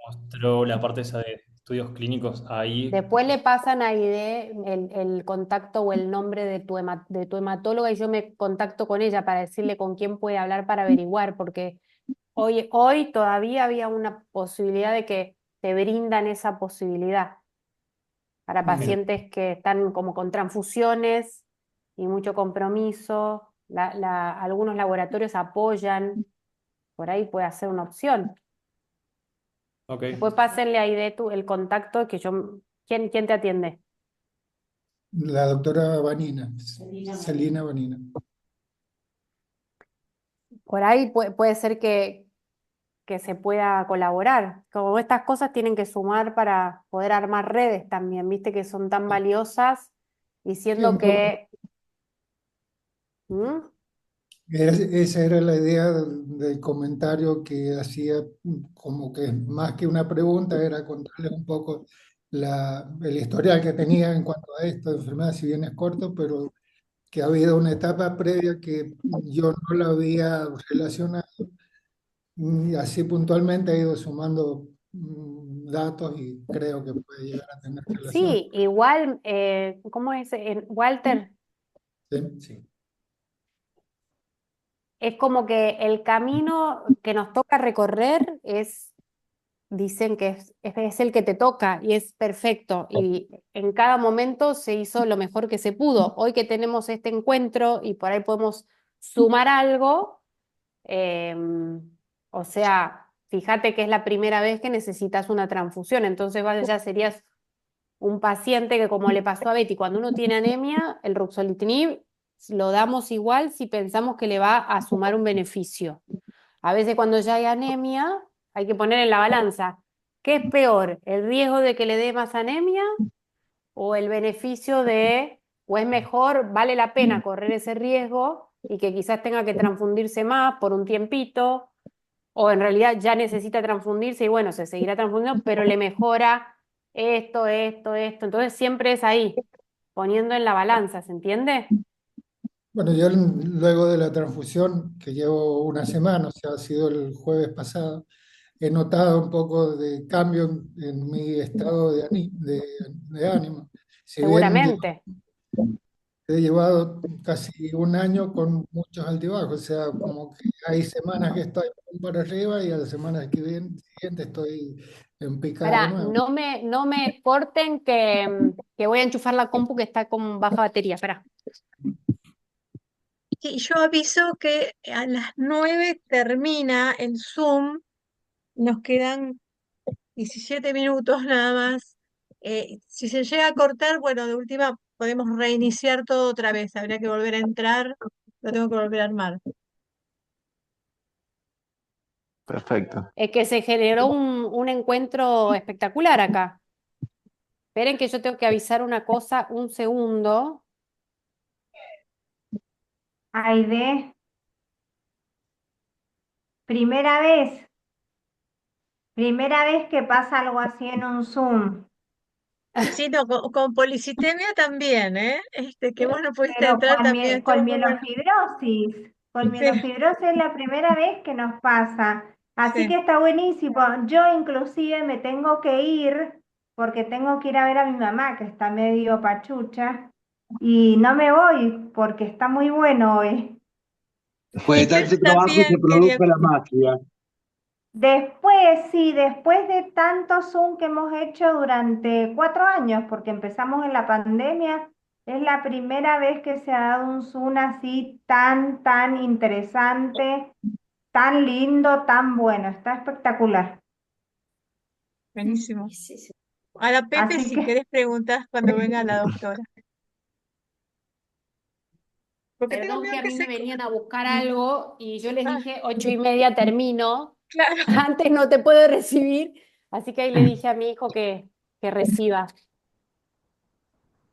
mostró la parte esa de estudios clínicos ahí. Después le pasan a Aide el contacto o el nombre de de tu hematóloga y yo me contacto con ella para decirle con quién puede hablar para averiguar, porque hoy todavía había una posibilidad de que te brindan esa posibilidad para Mira, pacientes que están como con transfusiones y mucho compromiso. Algunos laboratorios apoyan, por ahí puede ser una opción. Ok. Después pásenle a Aide el contacto que yo... ¿Quién te atiende? la doctora Vanina, Celina. Celina Vanina. Por ahí puede ser que se pueda colaborar. Como estas cosas tienen que sumar para poder armar redes también, viste que son tan valiosas, Sí, diciendo un poco. que... ¿Mm? Esa era la idea del comentario que hacía, como que más que una pregunta, era contarles un poco el historial que tenía en cuanto a esta enfermedad, si bien es corto, pero que ha habido una etapa previa que yo no la había relacionado, y así puntualmente he ido sumando datos y creo que puede llegar a tener relación. Sí, igual, ¿cómo es? Walter, ¿Sí? Sí. es como que el camino que nos toca recorrer dicen que es el que te toca y es perfecto. Y en cada momento se hizo lo mejor que se pudo. Hoy que tenemos este encuentro y por ahí podemos sumar algo, o sea, fíjate que es la primera vez que necesitas una transfusión, entonces ya serías un paciente que, como le pasó a Betty, cuando uno tiene anemia, el ruxolitinib lo damos igual si pensamos que le va a sumar un beneficio. A veces cuando ya hay anemia, hay que poner en la balanza, ¿qué es peor? ¿El riesgo de que le dé más anemia o el beneficio o es mejor, vale la pena correr ese riesgo y que quizás tenga que transfundirse más por un tiempito, o en realidad ya necesita transfundirse y bueno, se seguirá transfundiendo, pero le mejora esto? Entonces siempre es ahí, poniendo en la balanza, ¿se entiende? Bueno, yo luego de la transfusión, que llevo una semana, o sea, ha sido el jueves pasado, he notado un poco de cambio en mi estado de ánimo. Si bien Seguramente. he llevado casi un año con muchos altibajos, o sea, como que hay semanas que estoy para arriba y a las semanas siguiente estoy en picada de Ahora, nuevo. no me corten que voy a enchufar la compu que está con baja batería. Espera. Y yo aviso que a las 9 termina el Zoom, nos quedan 17 minutos nada más. Si se llega a cortar, bueno, de última podemos reiniciar todo otra vez. Habría que volver a entrar, lo tengo que volver a armar. Perfecto. Es que se generó un encuentro espectacular acá. Esperen que yo tengo que avisar una cosa, un segundo. Aide, primera vez, primera vez que pasa algo así en un Zoom. Sí, no, con policitemia también, ¿eh? Que vos no pudiste Pero entrar también con estuvo muy bueno. mielofibrosis, con Sí, mielofibrosis es la primera vez que nos pasa. Así que sí. está buenísimo. Yo inclusive me tengo que ir porque tengo que ir a ver a mi mamá que está medio pachucha y no me voy porque está muy bueno hoy. Pues Yo tanto trabajo se también quería. produce la magia. Después, sí, después de tanto Zoom que hemos hecho durante 4 años, porque empezamos en la pandemia, es la primera vez que se ha dado un Zoom así tan interesante, tan lindo, tan bueno, está espectacular. Buenísimo. Ahora, Pepe, Así si que, querés preguntar cuando venga la doctora. Porque tengo Perdón miedo que a que mí se... me venían a buscar algo y yo les Ah, dije 8:30 termino. claro. Antes no te puedo recibir, así que ahí le dije a mi hijo que reciba.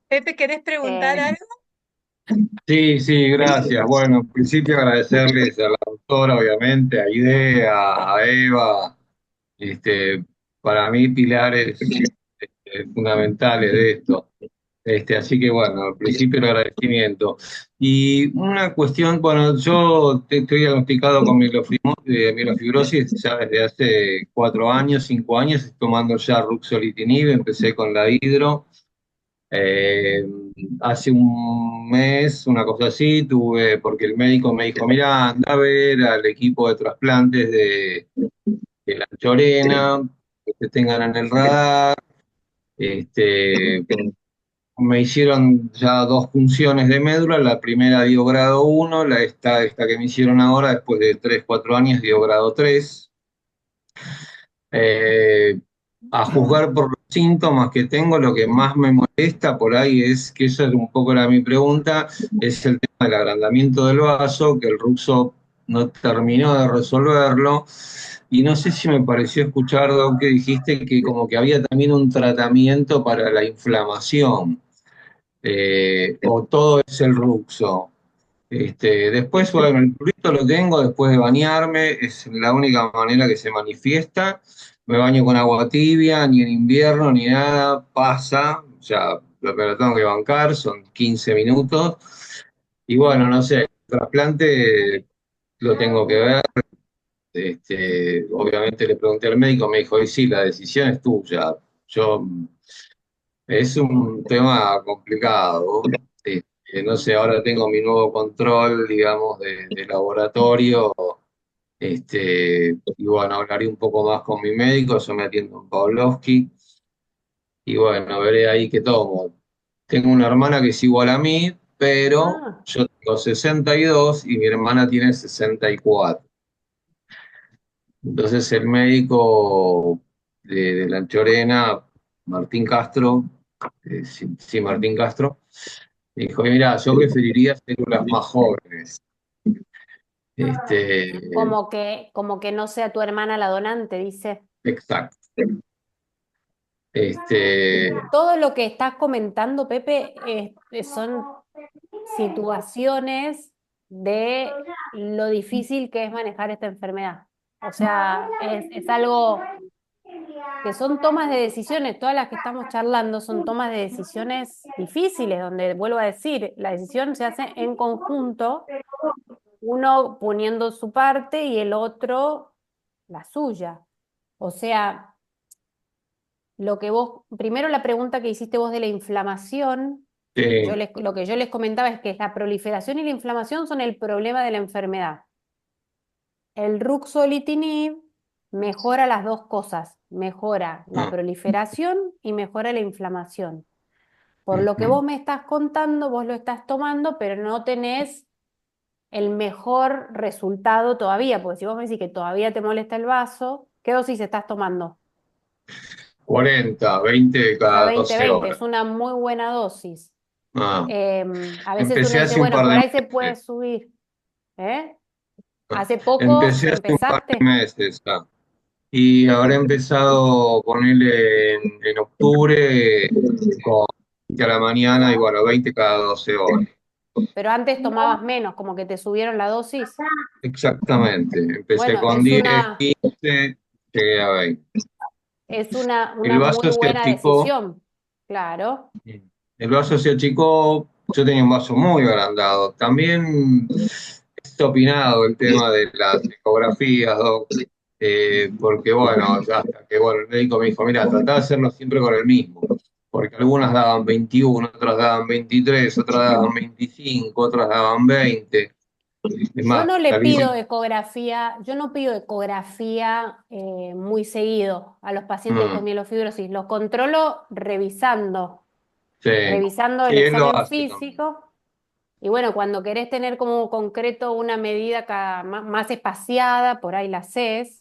Pepe, ¿querés preguntar Eh, algo? Sí, sí, gracias. Bueno, en principio agradecerles a la doctora, obviamente, a Idea, a Eva, este, para mí pilares fundamentales de esto. Así que bueno, al principio el agradecimiento. Y una cuestión, bueno, yo estoy diagnosticado con mielofibrosis ya desde hace 4 años, 5 años, estoy tomando ya ruxolitinib, empecé con la hidro. Eh, Hace un mes, una cosa así, porque el médico me dijo, mira, anda a ver al equipo de trasplantes de la Chorena, que te tengan en el radar. Este, Me hicieron ya 2 punciones de médula, la primera dio grado 1, esta que me hicieron ahora, después de 3 4 años, dio grado 3. Eh, a juzgar por los síntomas que tengo, lo que más me molesta por ahí es, que eso es un poco mi pregunta, es el tema del agrandamiento del vaso, que el ruxo no terminó de resolverlo. Y no sé si me pareció escuchar, Doc, que dijiste que como que había también un tratamiento para la inflamación, o todo es el ruxo. Después, bueno, el prurito lo tengo después de bañarme, es la única manera que se manifiesta. Me baño con agua tibia, ni en invierno ni nada, pasa, o sea, lo tengo que bancar, son 15 minutos. Y bueno, no sé, el trasplante lo tengo que ver. Obviamente le pregunté al médico, me dijo, y sí, la decisión es tuya. Yo, es un tema complicado. No sé, ahora tengo mi nuevo control, digamos, de laboratorio. Y bueno, hablaré un poco más con mi médico, yo me atiendo en Pavlovsky. Y bueno, veré ahí qué tomo. Tengo una hermana que es igual a mí, pero Ah, yo tengo 62 y mi hermana tiene 64. Entonces el médico de la Anchorena, Martín Castro, sí, sí, Martín Castro, me dijo, mira, yo preferiría células más jóvenes. Este, como que no sea tu hermana la donante, dice. exacto. Este, Todo lo que estás comentando, Pepe, son situaciones de lo difícil que es manejar esta enfermedad. O sea, es algo que son tomas de decisiones, todas las que estamos charlando son tomas de decisiones difíciles, donde vuelvo a decir, la decisión se hace en conjunto, uno poniendo su parte y el otro la suya. O sea, primero la pregunta que hiciste vos de la inflamación, sí, lo que yo les comentaba es que la proliferación y la inflamación son el problema de la enfermedad. El ruxolitinib mejora las dos cosas, mejora la ah, proliferación y mejora la inflamación. Por lo que ujú. vos me estás contando, vos lo estás tomando, pero no tenés el mejor resultado todavía, porque si vos me decís que todavía te molesta el vaso, ¿qué dosis estás tomando? 40, 20 La cada 12 20-20 horas. es una muy buena dosis. Ah, A veces uno empecé dice, hace un bueno, par por de ahí se puede meses. subir. ¿Eh? Ah, ¿Hace poco empecé hace un par de empezaste? meses. Y habré empezado con él en octubre con 20 a la mañana y bueno, 20 cada 12 horas. Pero antes tomabas menos, como que te subieron la dosis. Exactamente. Empecé Bueno, con 10, 15, llegué a 20. es El una muy vaso se buena achicó. decisión. Claro. El vaso se achicó. Yo tenía un vaso muy agrandado. También es opinado el tema de las ecografías, Doc, porque bueno, ya hasta que bueno, el médico me dijo, mira, tratá de hacerlo siempre con el mismo, porque algunas daban 21, otras daban 23, otras daban 25, otras daban 20. Es Yo más, no le salí pido ecografía, yo no pido ecografía muy seguido a los pacientes con mm, mielofibrosis. Los controlo sí, revisando sí, el él lo examen hace también. físico. Y bueno, cuando querés tener como concreto una medida más espaciada, por ahí la haces.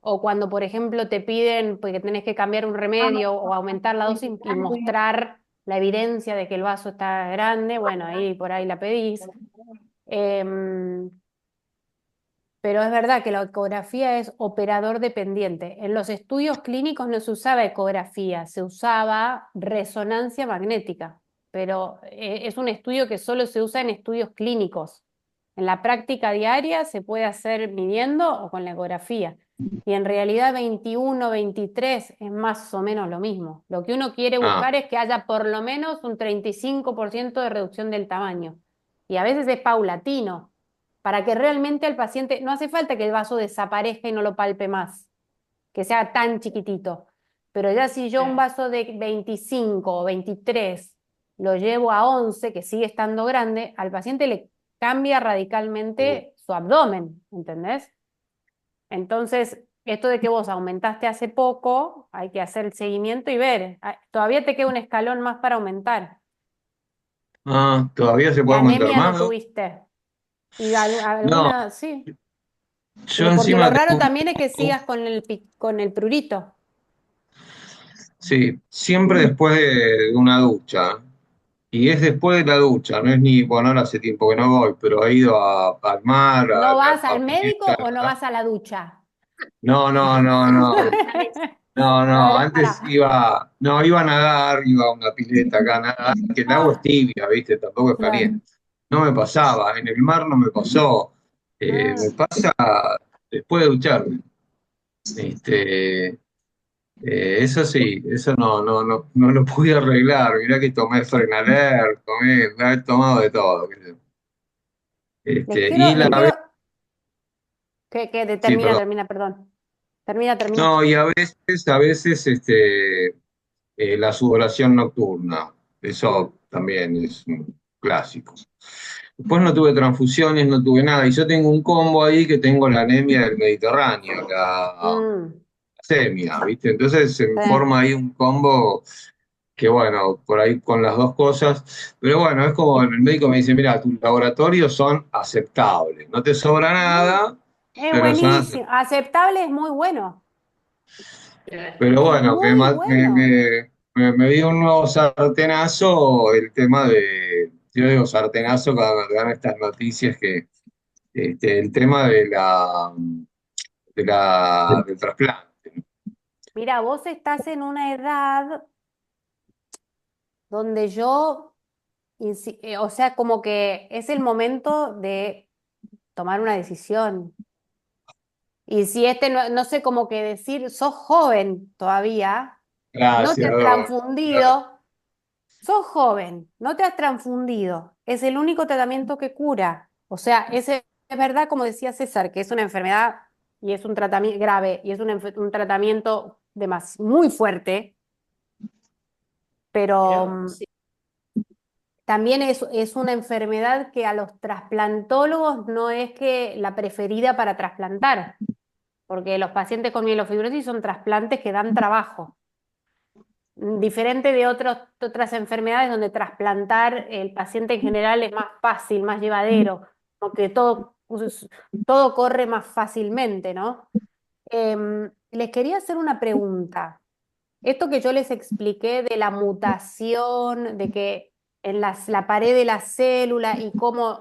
O cuando, por ejemplo, te piden porque tenés que cambiar un remedio o aumentar la dosis y mostrar la evidencia de que el vaso está grande, bueno, ahí por ahí la pedís. Em, pero es verdad que la ecografía es operador dependiente. En los estudios clínicos no se usaba ecografía, se usaba resonancia magnética, pero es un estudio que solo se usa en estudios clínicos. En la práctica diaria se puede hacer midiendo o con la ecografía. Y en realidad 21, 23 es más o menos lo mismo. Lo que uno quiere Ah, buscar es que haya por lo menos un 35% de reducción del tamaño. y a veces es paulatino, para que realmente el paciente, no hace falta que el vaso desaparezca y no lo palpe más, que sea tan chiquitito. Pero ya si yo un vaso de 25 o 23 lo llevo a 11, que sigue estando grande, al paciente le cambia radicalmente su abdomen, ¿entendés? Entonces, esto de que vos aumentaste hace poco, hay que hacer el seguimiento y ver. Todavía te queda un escalón más para aumentar. Ah, ¿todavía se Y puede aumentar anemia no más, ¿no? tuviste. Y No, alguna, sí. yo Porque lo encima raro tengo también es que un... sigas con el prurito. Sí, siempre después de una ducha. Y es después de la ducha, no es ni, bueno, ahora hace tiempo que no voy, pero he ido al mar, ¿No vas a al médico o no pileta. vas a la ducha? No, no, no, no, no, A no, ver, antes para. iba, no, iba a nadar, iba a una pileta acá a nadar, que el agua es Ah, tibia, ¿viste? Tampoco es claro. caliente. No me pasaba, en el mar no me pasó. Ah, Me pasa después de ducharme. Este, eso sí, eso no lo pude arreglar. Mirá que tomé Frenaler, he tomado de todo. Qué sé yo. Y la les quiero, vez, sí, termina, perdón. termina, perdón. Termina, termina. No, y a veces, la sudoración nocturna. Eso también es un clásico. Después no tuve transfusiones, no tuve nada. Y yo tengo un combo ahí que tengo la anemia del Mediterráneo, la Mm, semia, ¿viste? Entonces se sí. forma ahí un combo que, bueno, por ahí con las dos cosas. Pero bueno, es como el médico me dice, mira, tus laboratorios son aceptables. No te sobra nada, Es pero son buenísimo. aceptables. Aceptable es muy bueno. Pero Es bueno, muy bueno. me dio un nuevo sartenazo el tema de, yo digo sartenazo cuando te dan estas noticias que el tema del trasplante. Mira, vos estás en una edad donde yo, o sea, como que es el momento de tomar una decisión. Y si no sé, como que decir, sos joven todavía, no te Gracias, has Dor. transfundido, sos joven, no te has transfundido, es el único tratamiento que cura. O sea, es verdad, como decía César, que es una enfermedad y es un tratamiento grave y es un tratamiento muy fuerte, pero Sí. también es una enfermedad que a los trasplantólogos no es que la preferida para trasplantar, porque los pacientes con mielofibrosis son trasplantes que dan trabajo. Diferente de otras enfermedades donde trasplantar el paciente en general es más fácil, más llevadero, porque todo corre más fácilmente, ¿no? Les quería hacer una pregunta. Esto que yo les expliqué de la mutación, de que en la pared de la célula y cómo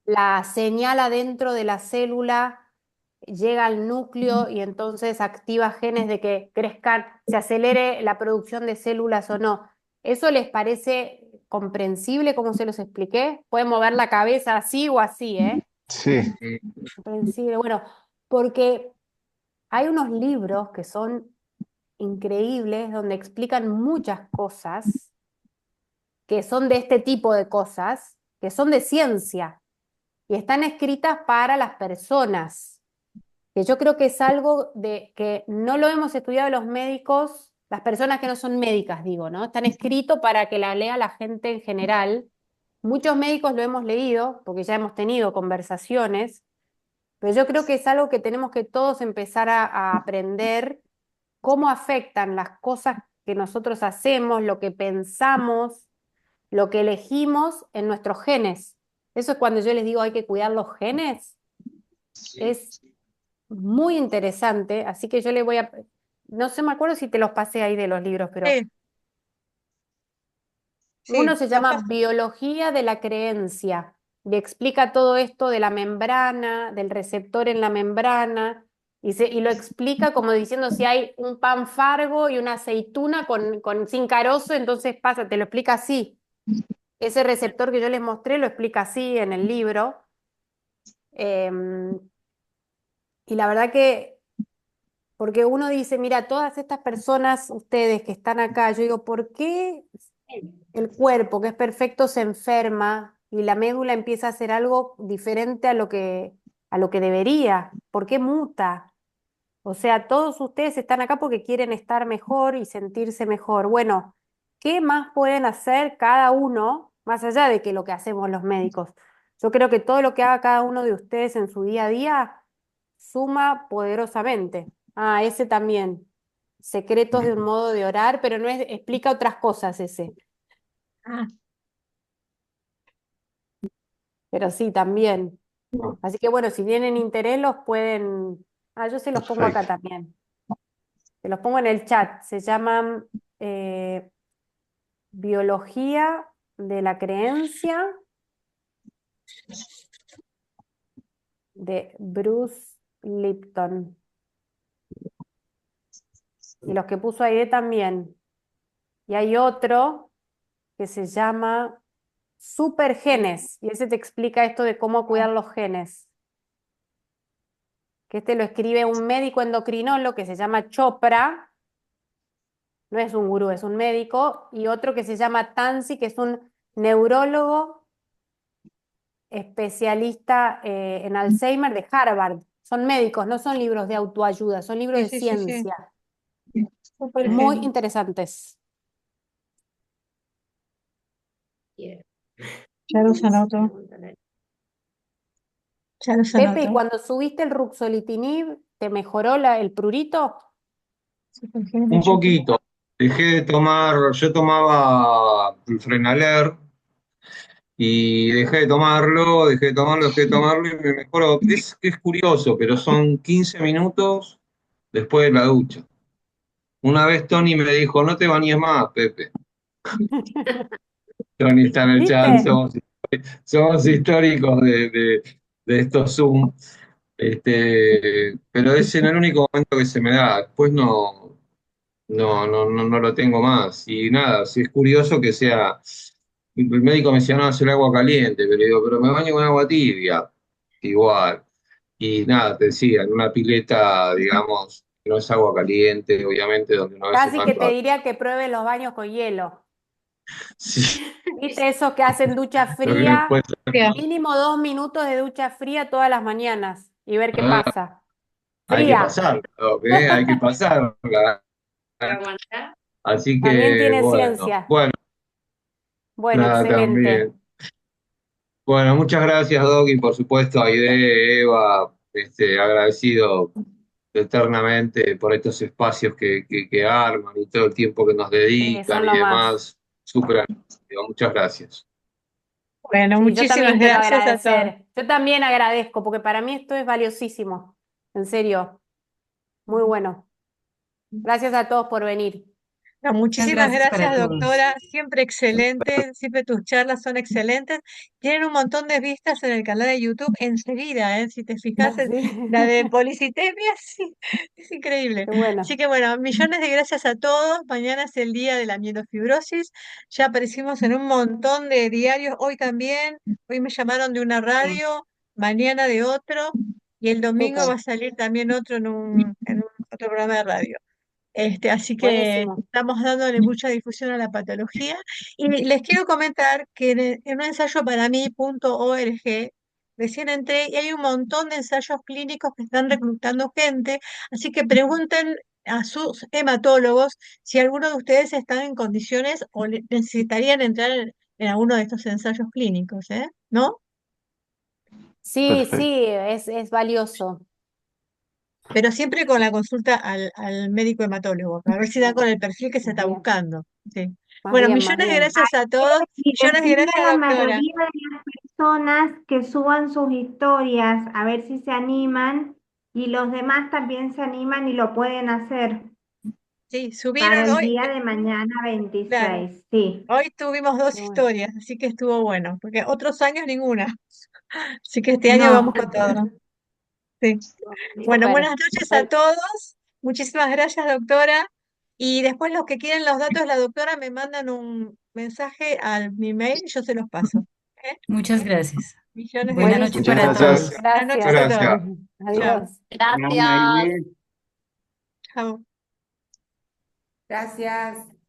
la señal adentro de la célula llega al núcleo y entonces activa genes de que crezcan, se acelere la producción de células o no. ¿Eso les parece comprensible como se los expliqué? Pueden mover la cabeza así o así, ¿eh? Sí, Comprensible. Bueno, porque hay unos libros que son increíbles donde explican muchas cosas que son de este tipo de cosas, que son de ciencia y están escritas para las personas, que yo creo que es algo de que no lo hemos estudiado los médicos, las personas que no son médicas, digo, ¿no? Están escritos para que la lea la gente en general. Muchos médicos lo hemos leído porque ya hemos tenido conversaciones, pero yo creo que es algo que tenemos que todos empezar a aprender cómo afectan las cosas que nosotros hacemos, lo que pensamos, lo que elegimos en nuestros genes. Eso es cuando yo les digo hay que cuidar los genes. Es muy interesante, así que yo le voy a... No sé, me acuerdo si te los pasé ahí de los libros, pero Sí, uno sí, se llama papá. Biología de la Creencia y explica todo esto de la membrana, del receptor en la membrana, y lo explica como diciendo si hay un pan Fargo y una aceituna sin carozo, entonces pasa, te lo explica así. Ese receptor que yo les mostré lo explica así en el libro. Em, y la verdad que, porque uno dice, mira, todas estas personas, ustedes que están acá, yo digo, ¿por qué el cuerpo, que es perfecto, se enferma y la médula empieza a hacer algo diferente a lo que debería. ¿Por qué muta? O sea, todos ustedes están acá porque quieren estar mejor y sentirse mejor. Bueno, ¿qué más pueden hacer cada uno, más allá de que lo que hacemos los médicos? Yo creo que todo lo que haga cada uno de ustedes en su día a día suma poderosamente. Ah, ese también. Secretos de un modo de orar, pero no es, explica otras cosas ese. Ah, Pero sí, también. Así que bueno, si tienen interés, los pueden. Ah, yo se los pongo acá Perfecto. también. Se los pongo en el chat. Se llaman eh, Biología de la Creencia de Bruce Lipton. Y los que puso Aide también. Y hay otro que se llama Supergenes. Y ese te explica esto de cómo cuidar los genes. Que este lo escribe un médico endocrinólogo que se llama Chopra. No es un gurú, es un médico. Y otro que se llama Tansi, que es un neurólogo especialista en Alzheimer de Harvard. Son médicos, no son libros de autoayuda, son libros sí, de sí, sí, sí. ciencia. Súper Muy genial. interesantes. Bien. Ya los anoto, ya los Pepe, ¿y anoto. cuando subiste el ruxolitinib, te mejoró el prurito? Súper genial, Un yo creo. poquito. Dejé de tomar, yo tomaba el Frenaler y dejé de tomarlo y me mejoró. Es curioso, pero son 15 minutos después de la ducha. Una vez Tony me dijo, no te bañes más, Pepe. Tony está en el chat, ¿Viste? somos históricos de estos Zoom. Pero es en el único momento que se me da. Después no lo tengo más. Y nada, sí es curioso que sea. El médico me decía, no, hacer agua caliente, pero digo, pero me baño con agua tibia. Igual. Y nada, te decía, en una pileta, digamos, que no es agua caliente, obviamente, donde uno a veces Casi va que en te rato. diría que pruebes los baños con hielo. Sí, ¿Viste esos que hacen ducha lo que me fría? cuesta. Ya. Mínimo 2 minutos de ducha fría todas las mañanas y ver qué Ah, pasa. hay que Fría. pasarla, ¿ok? Hay que pasarla. Aguantar. Así También que, tiene bueno, ciencia. bueno, Bueno, nada, excelente. también. Bueno, muchas gracias, Doc, y por supuesto a Aide, Eva, agradecido eternamente por estos espacios que arman y todo el tiempo que nos dedican Son y lo más. demás. Súper agradecido. Muchas gracias. Bueno, Sí, yo muchísimas también quiero gracias a todos. agradecer. Yo también agradezco porque para mí esto es valiosísimo. En serio, muy bueno. Gracias a todos por venir. No, Muchas muchísimas gracias para gracias, todos. doctora. Siempre excelente, siempre tus charlas son excelentes. Tienen un montón de vistas en el canal de YouTube enseguida, ¿eh? Si te fijas, Sí, la de policitemia, sí, es increíble. qué bueno. Así que bueno, millones de gracias a todos. Mañana es el día de la mielofibrosis. Ya aparecimos en un montón de diarios, hoy también. Hoy me llamaron de una radio, mañana de otro, y el domingo va Súper. a salir también otro en un otro programa de radio. Así que Buenísimo. estamos dándole mucha difusión a la patología. Y les quiero comentar que en un ensayo para mí.org recién entré y hay un montón de ensayos clínicos que están reclutando gente, así que pregunten a sus hematólogos si alguno de ustedes están en condiciones o necesitarían entrar en alguno de estos ensayos clínicos, ¿eh? ¿No? Sí, Perfecto. sí, es valioso. Pero siempre con la consulta al médico hematólogo, para ver si da con el perfil que se Más está bien, buscando. Sí. más Bueno, bien, más millones de bien. gracias a todos, Y millones de decirle a gracias, la doctora. mayoría de las personas que suban sus historias, a ver si se animan, y los demás también se animan y lo pueden hacer Sí, para subieron el hoy, día de mañana claro, 26. Sí. hoy tuvimos dos Qué bueno. historias, así que estuvo bueno, porque otros años ninguna. Así que este año vamos No. con todo. Sí. Bueno, Súper. buenas noches a Bueno, todos. Muchísimas gracias, doctora. Y después los que quieren los datos de la doctora me mandan un mensaje al mi mail y yo se los paso. ¿Eh? Muchas gracias. Millones de Buena noche gracias Muchas a para todos. gracias. todos. Buenas noches a gracias. todos. Gracias. Chao. Adiós. Gracias. Chao. Gracias.